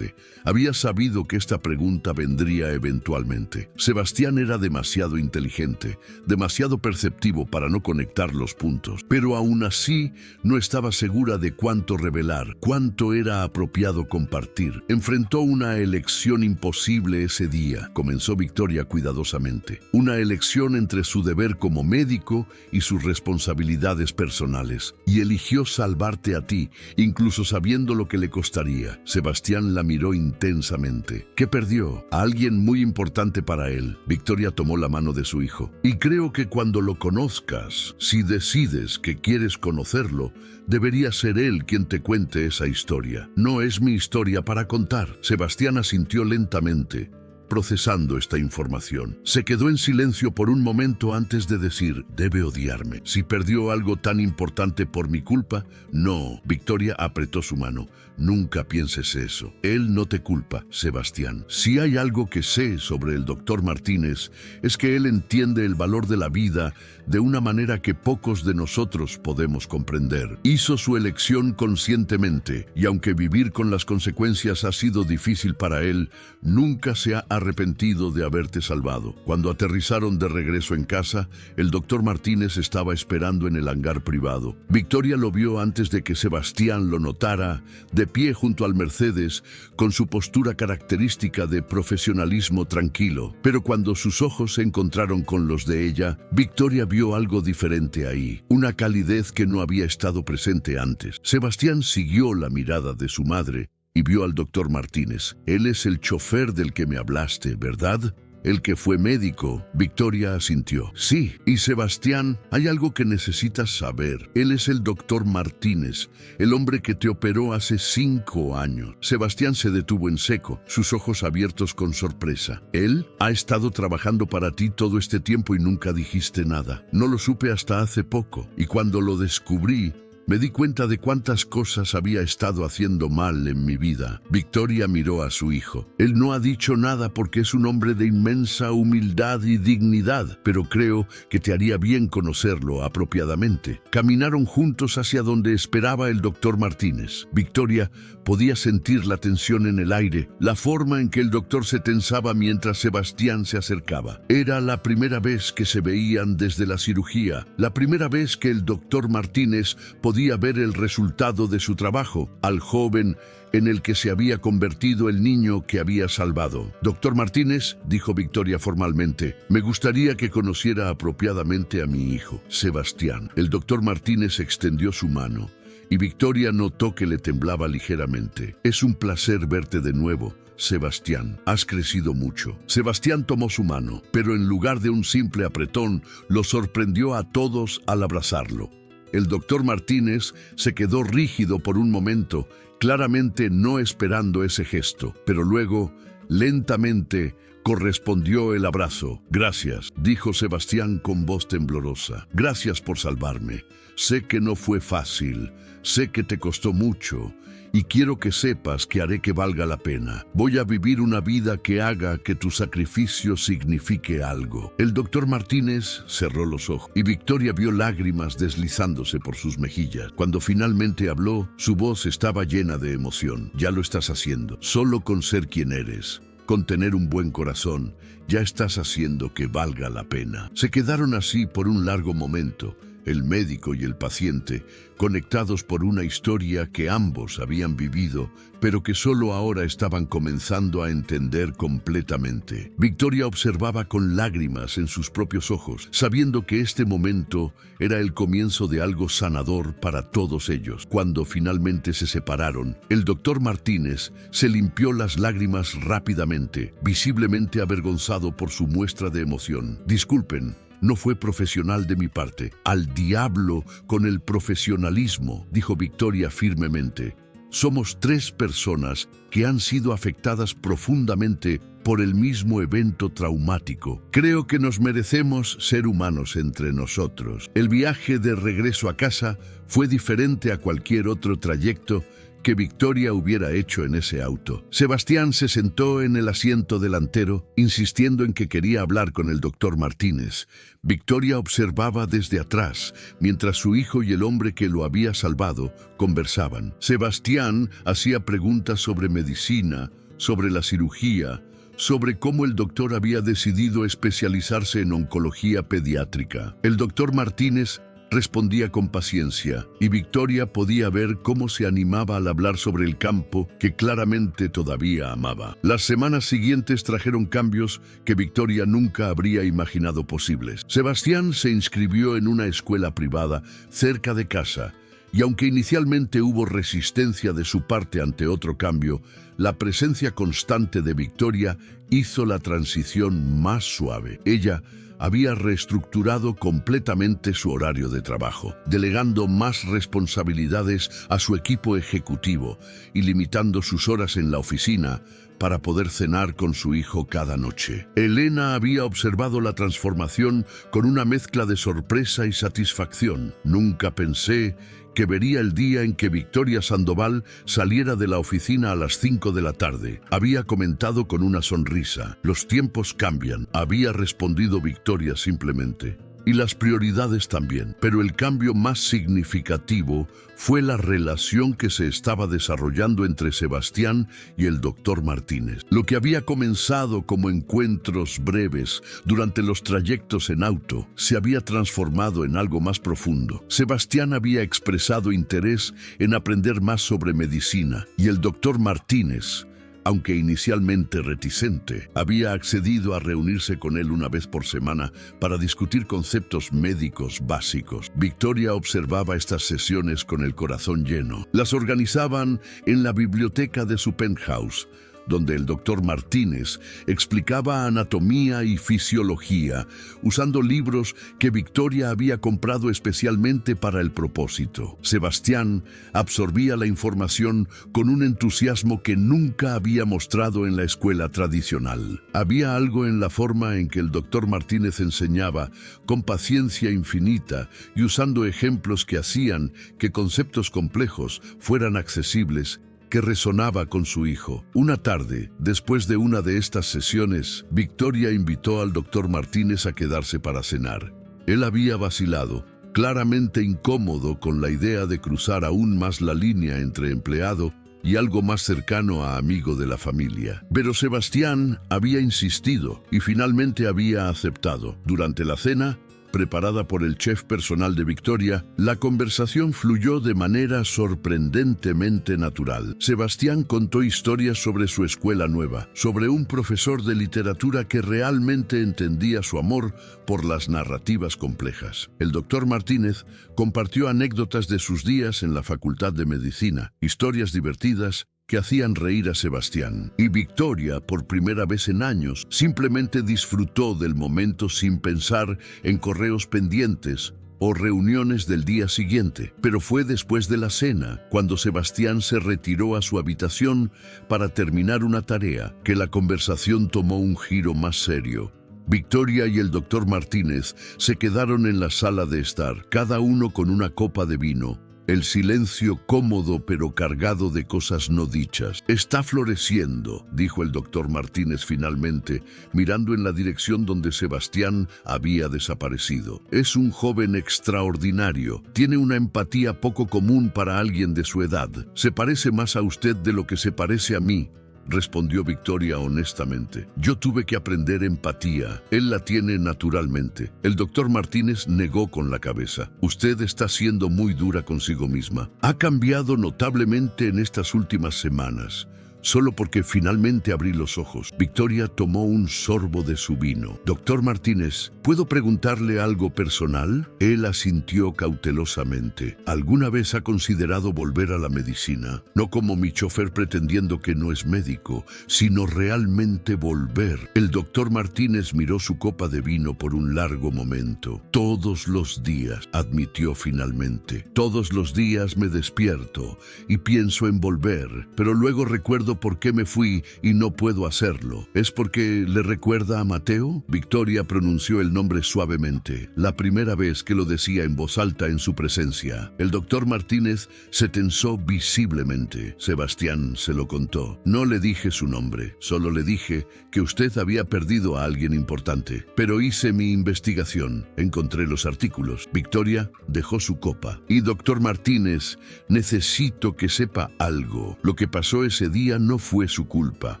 Había sabido que esta pregunta vendría eventualmente. Sebastián era demasiado inteligente, demasiado perceptivo para no conectar los puntos, pero aún así no estaba segura de cuánto revelar, cuánto era apropiado compartir. Enfrentó una elección imposible ese día, comenzó Victoria cuidadosamente. Una elección entre su deber como médico y sus responsabilidades personales. Y eligió salvarte a ti, incluso sabiendo lo que le costaría. Sebastián la miró intensamente. ¿Qué perdió? A alguien muy importante para él. Victoria tomó la mano de su hijo. Y creo que cuando lo conozcas, si decides que quieres conocerlo, debería ser él quien te cuente esa historia. No es mi historia para contar. Sebastián asintió lentamente, procesando esta información. Se quedó en silencio por un momento antes de decir, «Debe odiarme. Si perdió algo tan importante por mi culpa». «No». Victoria apretó su mano. «Nunca pienses eso. Él no te culpa, Sebastián. Si hay algo que sé sobre el doctor Martínez, es que él entiende el valor de la vida de una manera que pocos de nosotros podemos comprender. Hizo su elección conscientemente, y aunque vivir con las consecuencias ha sido difícil para él, nunca se ha arrepentido de haberte salvado». Cuando aterrizaron de regreso en casa, el doctor Martínez estaba esperando en el hangar privado. Victoria lo vio antes de que Sebastián lo notara, de pie junto al Mercedes, con su postura característica de profesionalismo tranquilo. Pero cuando sus ojos se encontraron con los de ella, Victoria vio algo diferente ahí, una calidez que no había estado presente antes. Sebastián siguió la mirada de su madre y vio al doctor Martínez. «Él es el chofer del que me hablaste, ¿verdad? El que fue médico». Victoria asintió. «Sí, y Sebastián, hay algo que necesitas saber. Él es el doctor Martínez, el hombre que te operó hace 5 años». Sebastián se detuvo en seco, sus ojos abiertos con sorpresa. «¿Él ha estado trabajando para ti todo este tiempo y nunca dijiste nada?» «No lo supe hasta hace poco, y cuando lo descubrí, me di cuenta de cuántas cosas había estado haciendo mal en mi vida». Victoria miró a su hijo. «Él no ha dicho nada porque es un hombre de inmensa humildad y dignidad, pero creo que te haría bien conocerlo apropiadamente». Caminaron juntos hacia donde esperaba el doctor Martínez. Victoria podía sentir la tensión en el aire, la forma en que el doctor se tensaba mientras Sebastián se acercaba. Era la primera vez que se veían desde la cirugía, la primera vez que el doctor Martínez podía podía ver el resultado de su trabajo, al joven en el que se había convertido el niño que había salvado. «Doctor Martínez», dijo Victoria formalmente, «me gustaría que conociera apropiadamente a mi hijo, Sebastián». El doctor Martínez extendió su mano y Victoria notó que le temblaba ligeramente. «Es un placer verte de nuevo, Sebastián. Has crecido mucho». Sebastián tomó su mano, pero en lugar de un simple apretón, lo sorprendió a todos al abrazarlo. El doctor Martínez se quedó rígido por un momento, claramente no esperando ese gesto, pero luego, lentamente, correspondió el abrazo. «Gracias», dijo Sebastián con voz temblorosa. «Gracias por salvarme. Sé que no fue fácil, sé que te costó mucho, y quiero que sepas que haré que valga la pena. Voy a vivir una vida que haga que tu sacrificio signifique algo». El doctor Martínez cerró los ojos y Victoria vio lágrimas deslizándose por sus mejillas. Cuando finalmente habló, su voz estaba llena de emoción. «Ya lo estás haciendo. Solo con ser quien eres, con tener un buen corazón, ya estás haciendo que valga la pena». Se quedaron así por un largo momento, el médico y el paciente, conectados por una historia que ambos habían vivido, pero que solo ahora estaban comenzando a entender completamente. Victoria observaba con lágrimas en sus propios ojos, sabiendo que este momento era el comienzo de algo sanador para todos ellos. Cuando finalmente se separaron, el doctor Martínez se limpió las lágrimas rápidamente, visiblemente avergonzado por su muestra de emoción. «Disculpen, no fue profesional de mi parte». «Al diablo con el profesionalismo», dijo Victoria firmemente. «Somos 3 personas que han sido afectadas profundamente por el mismo evento traumático. Creo que nos merecemos ser humanos entre nosotros». El viaje de regreso a casa fue diferente a cualquier otro trayecto que Victoria hubiera hecho en ese auto. Sebastián se sentó en el asiento delantero, insistiendo en que quería hablar con el doctor Martínez. Victoria observaba desde atrás, mientras su hijo y el hombre que lo había salvado conversaban. Sebastián hacía preguntas sobre medicina, sobre la cirugía, sobre cómo el doctor había decidido especializarse en oncología pediátrica. El doctor Martínez respondía con paciencia, y Victoria podía ver cómo se animaba al hablar sobre el campo que claramente todavía amaba. Las semanas siguientes trajeron cambios que Victoria nunca habría imaginado posibles. Sebastián se inscribió en una escuela privada cerca de casa, y aunque inicialmente hubo resistencia de su parte ante otro cambio, la presencia constante de Victoria hizo la transición más suave. Ella había reestructurado completamente su horario de trabajo, delegando más responsabilidades a su equipo ejecutivo y limitando sus horas en la oficina para poder cenar con su hijo cada noche. Elena había observado la transformación con una mezcla de sorpresa y satisfacción. «Nunca pensé que vería el día en que Victoria Sandoval saliera de la oficina a las 5 de la tarde», había comentado con una sonrisa. «Los tiempos cambian», había respondido Victoria simplemente. «Y las prioridades también». Pero el cambio más significativo fue la relación que se estaba desarrollando entre Sebastián y el doctor Martínez. Lo que había comenzado como encuentros breves durante los trayectos en auto se había transformado en algo más profundo. Sebastián había expresado interés en aprender más sobre medicina y el doctor Martínez, aunque inicialmente reticente, había accedido a reunirse con él una vez por semana para discutir conceptos médicos básicos. Victoria observaba estas sesiones con el corazón lleno. Las organizaban en la biblioteca de su penthouse, donde el doctor Martínez explicaba anatomía y fisiología, usando libros que Victoria había comprado especialmente para el propósito. Sebastián absorbía la información con un entusiasmo que nunca había mostrado en la escuela tradicional. Había algo en la forma en que el doctor Martínez enseñaba, con paciencia infinita y usando ejemplos que hacían que conceptos complejos fueran accesibles, que resonaba con su hijo. Una tarde, después de una de estas sesiones, Victoria invitó al doctor Martínez a quedarse para cenar. Él había vacilado, claramente incómodo con la idea de cruzar aún más la línea entre empleado y algo más cercano a amigo de la familia. Pero Sebastián había insistido y finalmente había aceptado. Durante la cena, preparada por el chef personal de Victoria, la conversación fluyó de manera sorprendentemente natural. Sebastián contó historias sobre su escuela nueva, sobre un profesor de literatura que realmente entendía su amor por las narrativas complejas. El doctor Martínez compartió anécdotas de sus días en la Facultad de Medicina, historias divertidas que hacían reír a Sebastián. Y Victoria, por primera vez en años, simplemente disfrutó del momento sin pensar en correos pendientes o reuniones del día siguiente. Pero fue después de la cena, cuando Sebastián se retiró a su habitación para terminar una tarea, que la conversación tomó un giro más serio. Victoria y el doctor Martínez se quedaron en la sala de estar, cada uno con una copa de vino. El silencio cómodo pero cargado de cosas no dichas. «Está floreciendo», dijo el doctor Martínez finalmente, mirando en la dirección donde Sebastián había desaparecido. «Es un joven extraordinario. Tiene una empatía poco común para alguien de su edad. Se parece más a usted de lo que se parece a mí», respondió Victoria honestamente. «Yo tuve que aprender empatía. Él la tiene naturalmente». El doctor Martínez negó con la cabeza. «Usted está siendo muy dura consigo misma. Ha cambiado notablemente en estas últimas semanas. Solo porque finalmente abrí los ojos». Victoria tomó un sorbo de su vino. «Doctor Martínez, ¿puedo preguntarle algo personal?». Él asintió cautelosamente. «¿Alguna vez ha considerado volver a la medicina? No como mi chofer pretendiendo que no es médico, sino realmente volver». El doctor Martínez miró su copa de vino por un largo momento. «Todos los días», admitió finalmente. «Todos los días me despierto y pienso en volver, pero luego recuerdo por qué me fui y no puedo hacerlo. ¿Es porque le recuerda a Mateo?». Victoria pronunció el nombre suavemente, la primera vez que lo decía en voz alta en su presencia. El doctor Martínez se tensó visiblemente. Sebastián se lo contó. «No le dije su nombre, solo le dije que usted había perdido a alguien importante. Pero hice mi investigación, encontré los artículos». Victoria dejó su copa. «Y doctor Martínez, necesito que sepa algo. Lo que pasó ese día no fue su culpa.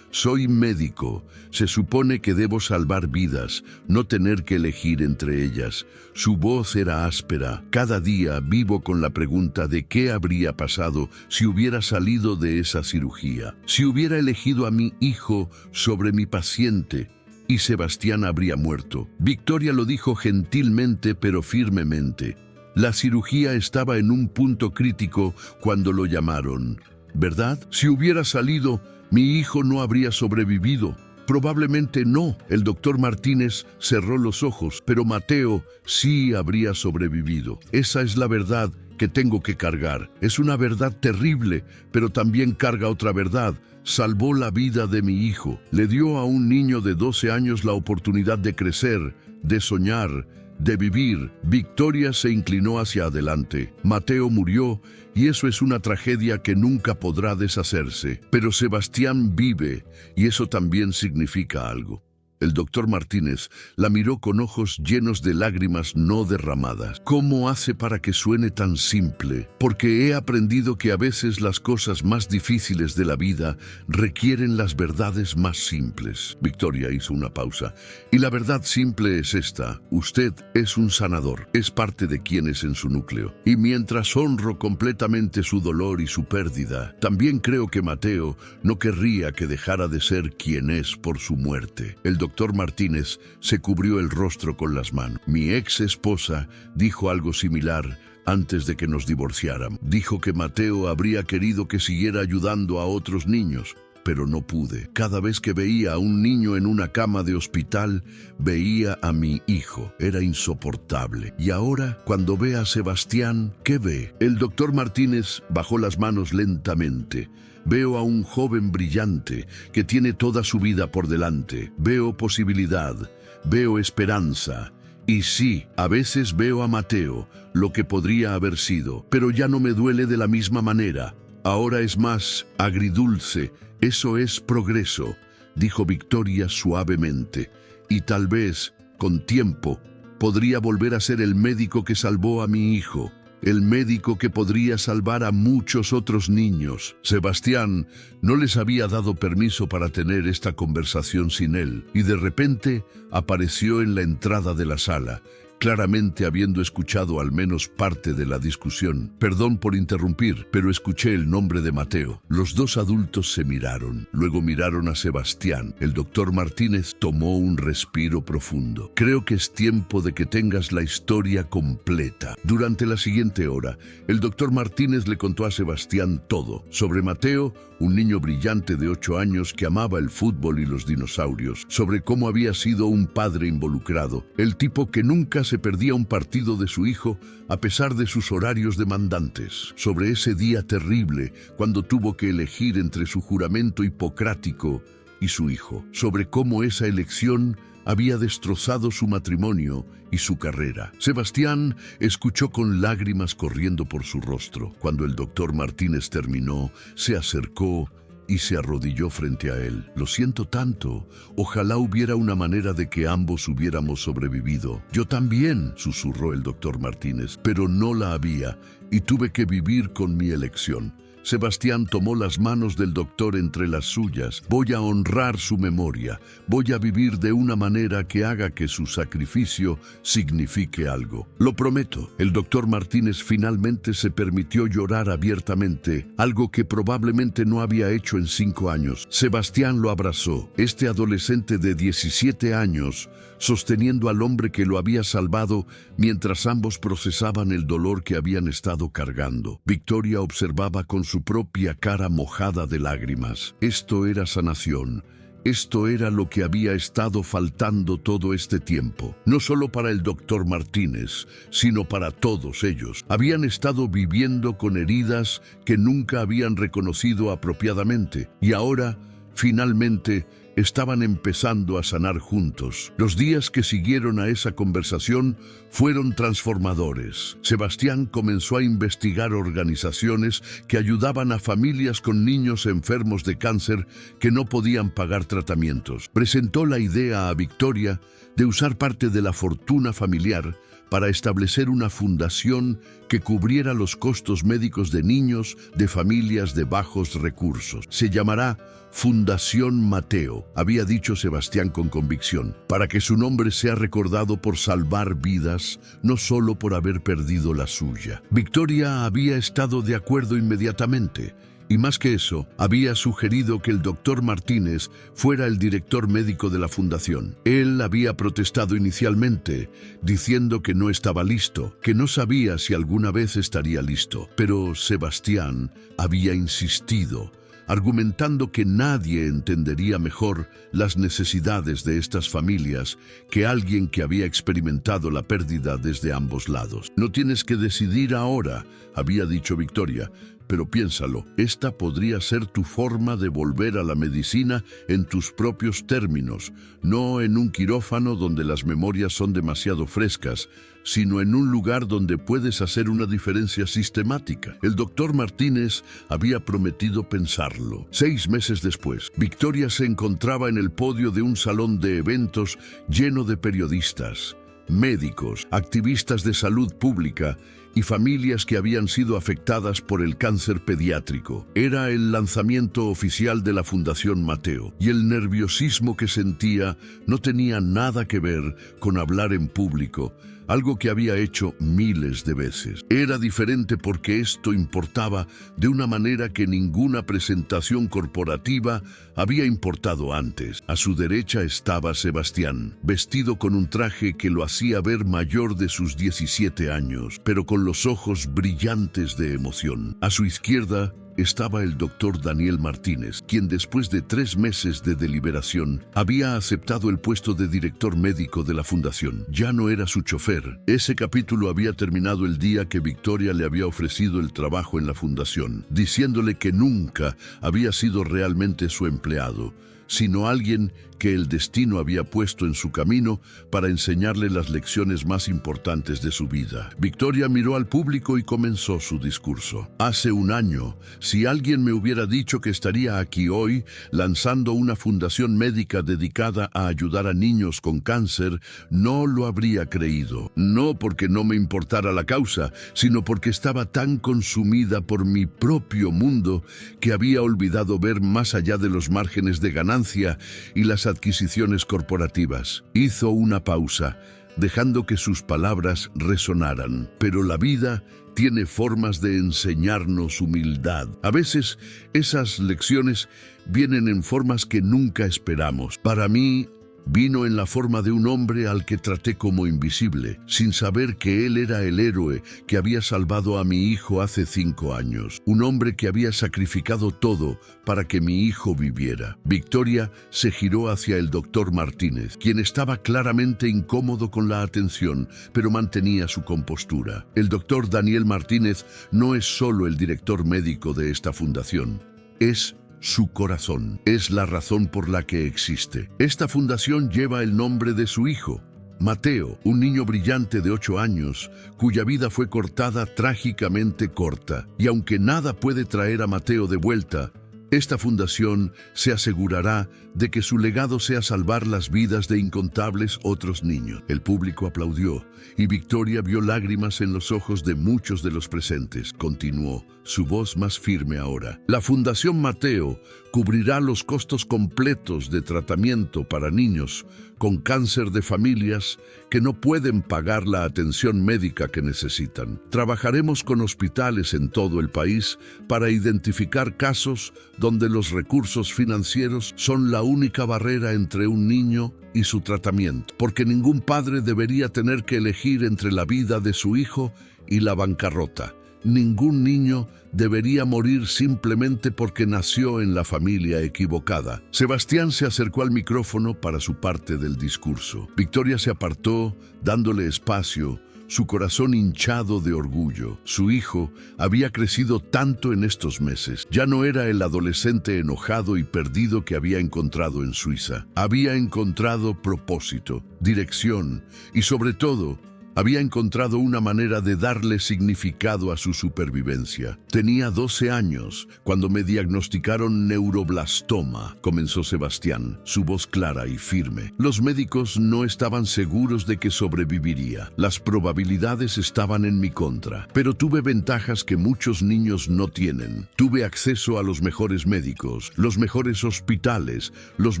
Soy médico. Se supone que debo salvar vidas, no tener que elegir entre ellas». Su voz era áspera. «Cada día vivo con la pregunta de qué habría pasado si hubiera salido de esa cirugía. Si hubiera elegido a mi hijo sobre mi paciente, y Sebastián habría muerto». Victoria lo dijo gentilmente pero firmemente. «La cirugía estaba en un punto crítico cuando lo llamaron, ¿verdad? Si hubiera salido, mi hijo no habría sobrevivido». «Probablemente no». El doctor Martínez cerró los ojos. «Pero Mateo sí habría sobrevivido. Esa es la verdad que tengo que cargar. Es una verdad terrible, pero también carga otra verdad. Salvó la vida de mi hijo. Le dio a un niño de 12 años la oportunidad de crecer, de soñar, de vivir». Victoria se inclinó hacia adelante. «Mateo murió y eso es una tragedia que nunca podrá deshacerse. Pero Sebastián vive y eso también significa algo». El doctor Martínez la miró con ojos llenos de lágrimas no derramadas. «¿Cómo hace para que suene tan simple? Porque he aprendido que a veces las cosas más difíciles de la vida requieren las verdades más simples». Victoria hizo una pausa. «Y la verdad simple es esta: usted es un sanador, es parte de quien es en su núcleo. Y mientras honro completamente su dolor y su pérdida, también creo que Mateo no querría que dejara de ser quien es por su muerte». El doctor Martínez se cubrió el rostro con las manos. «Mi ex esposa dijo algo similar antes de que nos divorciáramos. Dijo que Mateo habría querido que siguiera ayudando a otros niños, pero no pude. Cada vez que veía a un niño en una cama de hospital, veía a mi hijo. Era insoportable. Y ahora, cuando ve a Sebastián, ¿qué ve?». El doctor Martínez bajó las manos lentamente. «Veo a un joven brillante que tiene toda su vida por delante. Veo posibilidad, veo esperanza. Y sí, a veces veo a Mateo, lo que podría haber sido, pero ya no me duele de la misma manera. Ahora es más agridulce. Eso es progreso», dijo Victoria suavemente. «Y tal vez, con tiempo, podría volver a ser el médico que salvó a mi hijo. El médico que podría salvar a muchos otros niños». Sebastián no les había dado permiso para tener esta conversación sin él, y de repente apareció en la entrada de la sala. claramente habiendo escuchado al menos parte de la discusión. Perdón por interrumpir, pero escuché el nombre de Mateo. Los dos adultos se miraron, luego miraron a Sebastián. El doctor Martínez tomó un respiro profundo. Creo que es tiempo de que tengas la historia completa. Durante la siguiente hora, el doctor Martínez le contó a Sebastián todo sobre Mateo, un niño brillante de 8 años que amaba el fútbol y los dinosaurios, sobre cómo había sido un padre involucrado, el tipo que nunca se perdía un partido de su hijo a pesar de sus horarios demandantes, sobre ese día terrible cuando tuvo que elegir entre su juramento hipocrático y su hijo, sobre cómo esa elección había destrozado su matrimonio y su carrera. Sebastián escuchó con lágrimas corriendo por su rostro. Cuando el doctor Martínez terminó, se acercó y se arrodilló frente a él. Lo siento tanto. Ojalá hubiera una manera de que ambos hubiéramos sobrevivido. Yo también, susurró el doctor Martínez, pero no la había y tuve que vivir con mi elección. Sebastián tomó las manos del doctor entre las suyas. Voy a honrar su memoria. Voy a vivir de una manera que haga que su sacrificio signifique algo. Lo prometo. El doctor Martínez finalmente se permitió llorar abiertamente, algo que probablemente no había hecho en 5 años. Sebastián lo abrazó. Este adolescente de 17 años, sosteniendo al hombre que lo había salvado mientras ambos procesaban el dolor que habían estado cargando. Victoria observaba con su propia cara mojada de lágrimas. Esto era sanación. Esto era lo que había estado faltando todo este tiempo. No solo para el doctor Martínez, sino para todos ellos. Habían estado viviendo con heridas que nunca habían reconocido apropiadamente. Y ahora, finalmente, estaban empezando a sanar juntos. Los días que siguieron a esa conversación fueron transformadores. Sebastián comenzó a investigar organizaciones que ayudaban a familias con niños enfermos de cáncer que no podían pagar tratamientos. Presentó la idea a Victoria de usar parte de la fortuna familiar para establecer una fundación que cubriera los costos médicos de niños de familias de bajos recursos. Se llamará Fundación Mateo, había dicho Sebastián con convicción, para que su nombre sea recordado por salvar vidas, no solo por haber perdido la suya. Victoria había estado de acuerdo inmediatamente. Y más que eso, había sugerido que el doctor Martínez fuera el director médico de la fundación. Él había protestado inicialmente, diciendo que no estaba listo, que no sabía si alguna vez estaría listo. Pero Sebastián había insistido, argumentando que nadie entendería mejor las necesidades de estas familias que alguien que había experimentado la pérdida desde ambos lados. No tienes que decidir ahora, había dicho Victoria, pero piénsalo, esta podría ser tu forma de volver a la medicina en tus propios términos, no en un quirófano donde las memorias son demasiado frescas, sino en un lugar donde puedes hacer una diferencia sistemática. El doctor Martínez había prometido pensarlo. 6 meses después, Victoria se encontraba en el podio de un salón de eventos lleno de periodistas, médicos, activistas de salud pública y familias que habían sido afectadas por el cáncer pediátrico. Era el lanzamiento oficial de la Fundación Mateo, y el nerviosismo que sentía no tenía nada que ver con hablar en público, algo que había hecho miles de veces. Era diferente porque esto importaba de una manera que ninguna presentación corporativa había importado antes. A su derecha estaba Sebastián, vestido con un traje que lo hacía ver mayor de sus 17 años, pero con los ojos brillantes de emoción. A su izquierda estaba el doctor Daniel Martínez, quien después de 3 meses de deliberación había aceptado el puesto de director médico de la fundación. Ya no era su chofer. Ese capítulo había terminado el día que Victoria le había ofrecido el trabajo en la fundación, diciéndole que nunca había sido realmente su empleado, sino alguien que el destino había puesto en su camino para enseñarle las lecciones más importantes de su vida. Victoria miró al público y comenzó su discurso. Hace 1 año, si alguien me hubiera dicho que estaría aquí hoy lanzando una fundación médica dedicada a ayudar a niños con cáncer, no lo habría creído. No porque no me importara la causa, sino porque estaba tan consumida por mi propio mundo que había olvidado ver más allá de los márgenes de ganancia y las adquisiciones corporativas. Hizo una pausa, dejando que sus palabras resonaran. Pero la vida tiene formas de enseñarnos humildad. A veces esas lecciones vienen en formas que nunca esperamos. Para mí, vino en la forma de un hombre al que traté como invisible, sin saber que él era el héroe que había salvado a mi hijo hace 5 años. Un hombre que había sacrificado todo para que mi hijo viviera. Victoria se giró hacia el doctor Martínez, quien estaba claramente incómodo con la atención, pero mantenía su compostura. El doctor Daniel Martínez no es solo el director médico de esta fundación, es su corazón, es la razón por la que existe. Esta fundación lleva el nombre de su hijo, Mateo, un niño brillante de 8 años, cuya vida fue cortada trágicamente corta. Y aunque nada puede traer a Mateo de vuelta, esta fundación se asegurará de que su legado sea salvar las vidas de incontables otros niños. El público aplaudió y Victoria vio lágrimas en los ojos de muchos de los presentes. Continuó, su voz más firme ahora. La Fundación Mateo cubrirá los costos completos de tratamiento para niños con cáncer de familias que no pueden pagar la atención médica que necesitan. Trabajaremos con hospitales en todo el país para identificar casos donde los recursos financieros son la única barrera entre un niño y su tratamiento, porque ningún padre debería tener que elegir entre la vida de su hijo y la bancarrota. Ningún niño debería morir simplemente porque nació en la familia equivocada. Sebastián se acercó al micrófono para su parte del discurso. Victoria se apartó, dándole espacio, su corazón hinchado de orgullo. Su hijo había crecido tanto en estos meses. Ya no era el adolescente enojado y perdido que había encontrado en Suiza. Había encontrado propósito, dirección y, sobre todo, había encontrado una manera de darle significado a su supervivencia. Tenía 12 años cuando me diagnosticaron neuroblastoma, comenzó Sebastián, su voz clara y firme. Los médicos no estaban seguros de que sobreviviría. Las probabilidades estaban en mi contra, pero tuve ventajas que muchos niños no tienen. Tuve acceso a los mejores médicos, los mejores hospitales, los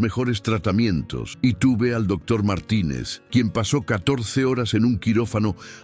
mejores tratamientos, y tuve al doctor Martínez, quien pasó 14 horas en un quirófano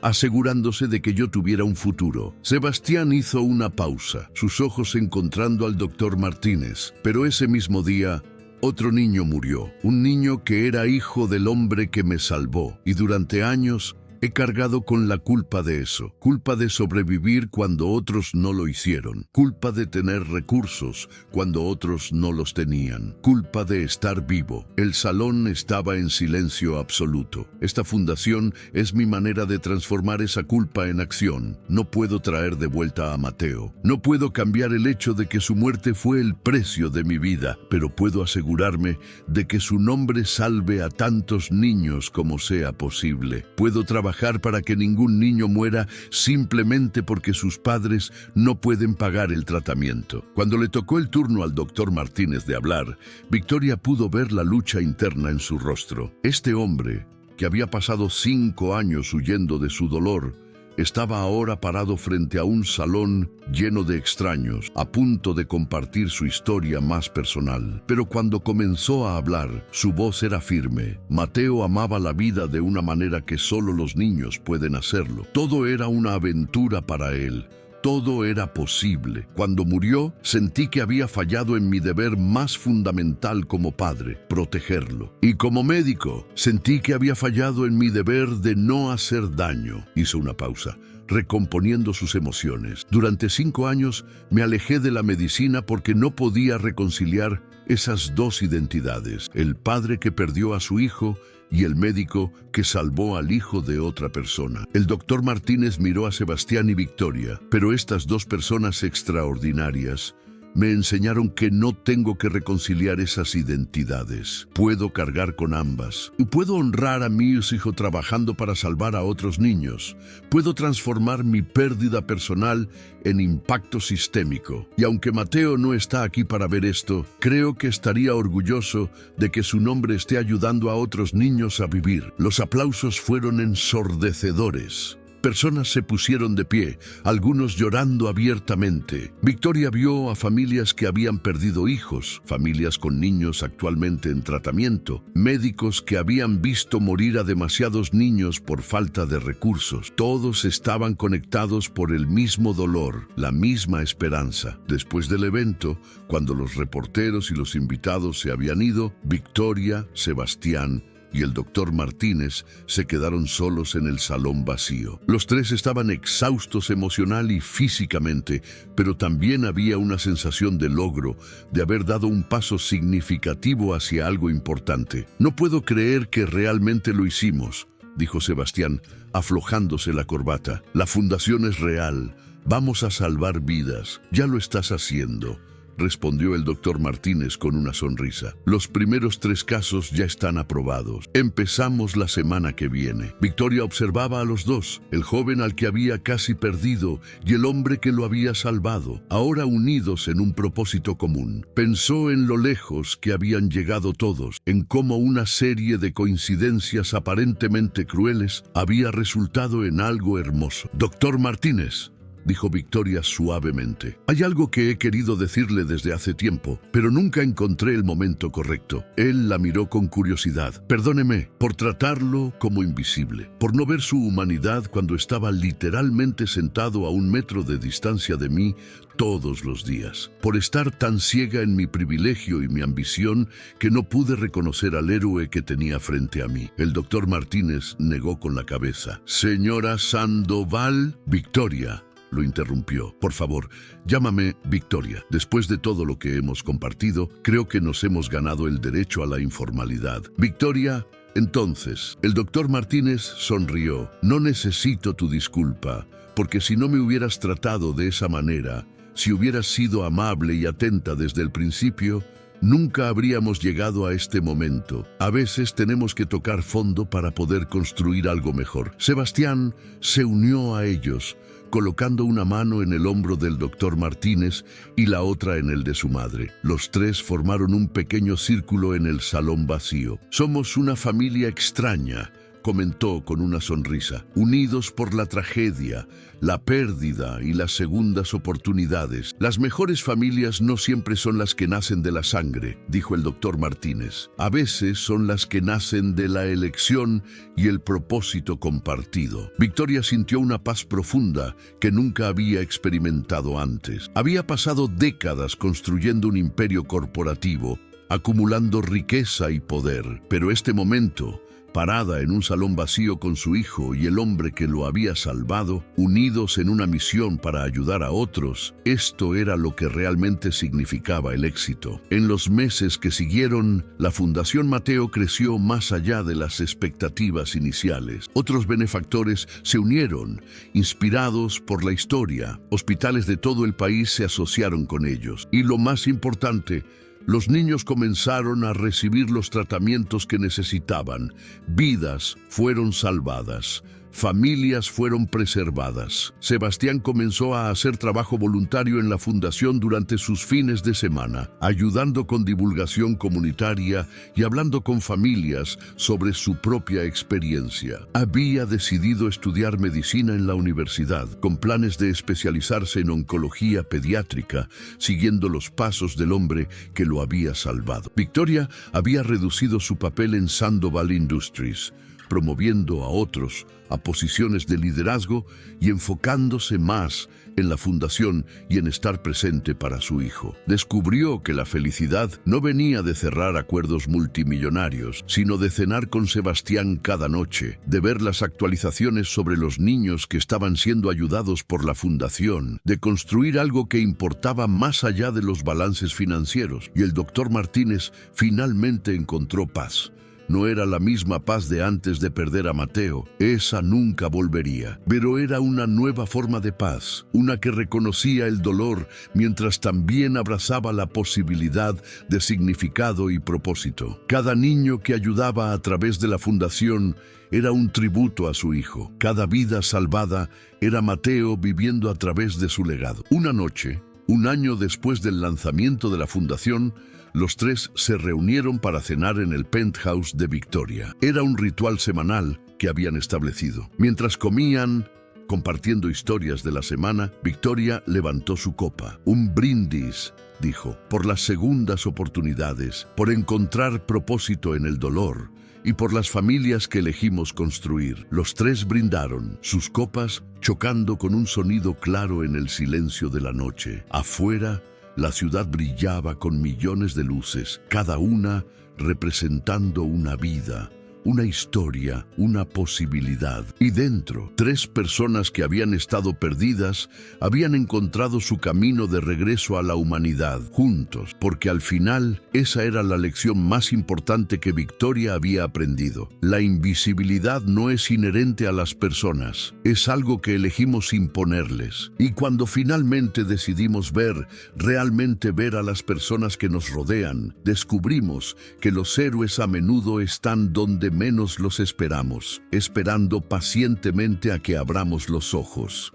asegurándose de que yo tuviera un futuro. Sebastián hizo una pausa, sus ojos encontrando al doctor Martínez. Pero ese mismo día, otro niño murió. Un niño que era hijo del hombre que me salvó. Y durante años he cargado con la culpa de eso. Culpa de sobrevivir cuando otros no lo hicieron. Culpa de tener recursos cuando otros no los tenían. Culpa de estar vivo. El salón estaba en silencio absoluto. Esta fundación es mi manera de transformar esa culpa en acción. No puedo traer de vuelta a Mateo. No puedo cambiar el hecho de que su muerte fue el precio de mi vida, pero puedo asegurarme de que su nombre salve a tantos niños como sea posible. Puedo trabajar para que ningún niño muera simplemente porque sus padres no pueden pagar el tratamiento. Cuando le tocó el turno al doctor Martínez de hablar, Victoria pudo ver la lucha interna en su rostro. Este hombre, que había pasado 5 años huyendo de su dolor, estaba ahora parado frente a un salón lleno de extraños, a punto de compartir su historia más personal. Pero cuando comenzó a hablar, su voz era firme. Mateo amaba la vida de una manera que solo los niños pueden hacerlo. Todo era una aventura para él. Todo era posible. Cuando murió, sentí que había fallado en mi deber más fundamental como padre, protegerlo. Y como médico, sentí que había fallado en mi deber de no hacer daño. Hizo una pausa, recomponiendo sus emociones. Durante 5 años me alejé de la medicina porque no podía reconciliar esas dos identidades, el padre que perdió a su hijo y el médico que salvó al hijo de otra persona. El doctor Martínez miró a Sebastián y Victoria, pero estas dos personas extraordinarias me enseñaron que no tengo que reconciliar esas identidades. Puedo cargar con ambas. Y puedo honrar a mi hijo trabajando para salvar a otros niños. Puedo transformar mi pérdida personal en impacto sistémico. Y aunque Mateo no está aquí para ver esto, creo que estaría orgulloso de que su nombre esté ayudando a otros niños a vivir. Los aplausos fueron ensordecedores. personas se pusieron de pie, algunos llorando abiertamente. Victoria vio a familias que habían perdido hijos, familias con niños actualmente en tratamiento, médicos que habían visto morir a demasiados niños por falta de recursos. Todos estaban conectados por el mismo dolor, la misma esperanza. Después del evento, cuando los reporteros y los invitados se habían ido, Victoria, Sebastián y el doctor Martínez se quedaron solos en el salón vacío. Los tres estaban exhaustos emocional y físicamente, pero también había una sensación de logro, de haber dado un paso significativo hacia algo importante. No puedo creer que realmente lo hicimos, dijo Sebastián, aflojándose la corbata. La fundación es real. Vamos a salvar vidas. Ya lo estás haciendo, respondió el doctor Martínez con una sonrisa. Los primeros 3 casos ya están aprobados. Empezamos la semana que viene. Victoria observaba a los dos, el joven al que había casi perdido y el hombre que lo había salvado, ahora unidos en un propósito común. Pensó en lo lejos que habían llegado todos, en cómo una serie de coincidencias aparentemente crueles había resultado en algo hermoso. Doctor Martínez, dijo Victoria suavemente, hay algo que he querido decirle desde hace tiempo, pero nunca encontré el momento correcto. Él la miró con curiosidad. Perdóneme por tratarlo como invisible, por no ver su humanidad cuando estaba literalmente sentado a 1 metro de distancia de mí todos los días, por estar tan ciega en mi privilegio y mi ambición que no pude reconocer al héroe que tenía frente a mí. El doctor Martínez negó con la cabeza. Señora Sandoval, Victoria lo interrumpió. Por favor, llámame Victoria. Después de todo lo que hemos compartido, creo que nos hemos ganado el derecho a la informalidad. Victoria, entonces, el doctor Martínez sonrió. No necesito tu disculpa, porque si no me hubieras tratado de esa manera, si hubieras sido amable y atenta desde el principio, nunca habríamos llegado a este momento. A veces tenemos que tocar fondo para poder construir algo mejor. Sebastián se unió a ellos, colocando una mano en el hombro del doctor Martínez y la otra en el de su madre. Los 3 formaron un pequeño círculo en el salón vacío. Somos una familia extraña, comentó con una sonrisa, unidos por la tragedia, la pérdida y las segundas oportunidades. Las mejores familias no siempre son las que nacen de la sangre, dijo el doctor Martínez. A veces son las que nacen de la elección y el propósito compartido. Victoria sintió una paz profunda que nunca había experimentado antes. Había pasado décadas construyendo un imperio corporativo, acumulando riqueza y poder, pero este momento, parada en un salón vacío con su hijo y el hombre que lo había salvado, unidos en una misión para ayudar a otros, esto era lo que realmente significaba el éxito. En los meses que siguieron, la Fundación Mateo creció más allá de las expectativas iniciales. Otros benefactores se unieron, inspirados por la historia. Hospitales de todo el país se asociaron con ellos. Y lo más importante, los niños comenzaron a recibir los tratamientos que necesitaban. Vidas fueron salvadas. Familias fueron preservadas. Sebastián comenzó a hacer trabajo voluntario en la fundación durante sus fines de semana, ayudando con divulgación comunitaria y hablando con familias sobre su propia experiencia. Había decidido estudiar medicina en la universidad, con planes de especializarse en oncología pediátrica, siguiendo los pasos del hombre que lo había salvado. Victoria había reducido su papel en Sandoval Industries, promoviendo a otros a posiciones de liderazgo y enfocándose más en la fundación y en estar presente para su hijo. Descubrió que la felicidad no venía de cerrar acuerdos multimillonarios, sino de cenar con Sebastián cada noche, de ver las actualizaciones sobre los niños que estaban siendo ayudados por la fundación, de construir algo que importaba más allá de los balances financieros. Y el doctor Martínez finalmente encontró paz. No era la misma paz de antes de perder a Mateo, esa nunca volvería, pero era una nueva forma de paz, una que reconocía el dolor mientras también abrazaba la posibilidad de significado y propósito. Cada niño que ayudaba a través de la fundación era un tributo a su hijo. Cada vida salvada era Mateo viviendo a través de su legado. Una noche, 1 año después del lanzamiento de la fundación, los 3 se reunieron para cenar en el penthouse de Victoria. Era un ritual semanal que habían establecido. Mientras comían, Compartiendo historias de la semana, Victoria levantó su copa. Un brindis, dijo, por las segundas oportunidades, por encontrar propósito en el dolor y por las familias que elegimos construir. Los tres brindaron, sus copas chocando con un sonido claro en el silencio de la noche. Afuera, la ciudad brillaba con millones de luces, cada una representando una vida, una historia, una posibilidad. Y dentro, tres personas que habían estado perdidas habían encontrado su camino de regreso a la humanidad, juntos, porque al final esa era la lección más importante que Victoria había aprendido. La invisibilidad no es inherente a las personas, es algo que elegimos imponerles. Y cuando finalmente decidimos ver, realmente ver a las personas que nos rodean, descubrimos que los héroes a menudo están donde menos los esperamos, esperando pacientemente a que abramos los ojos.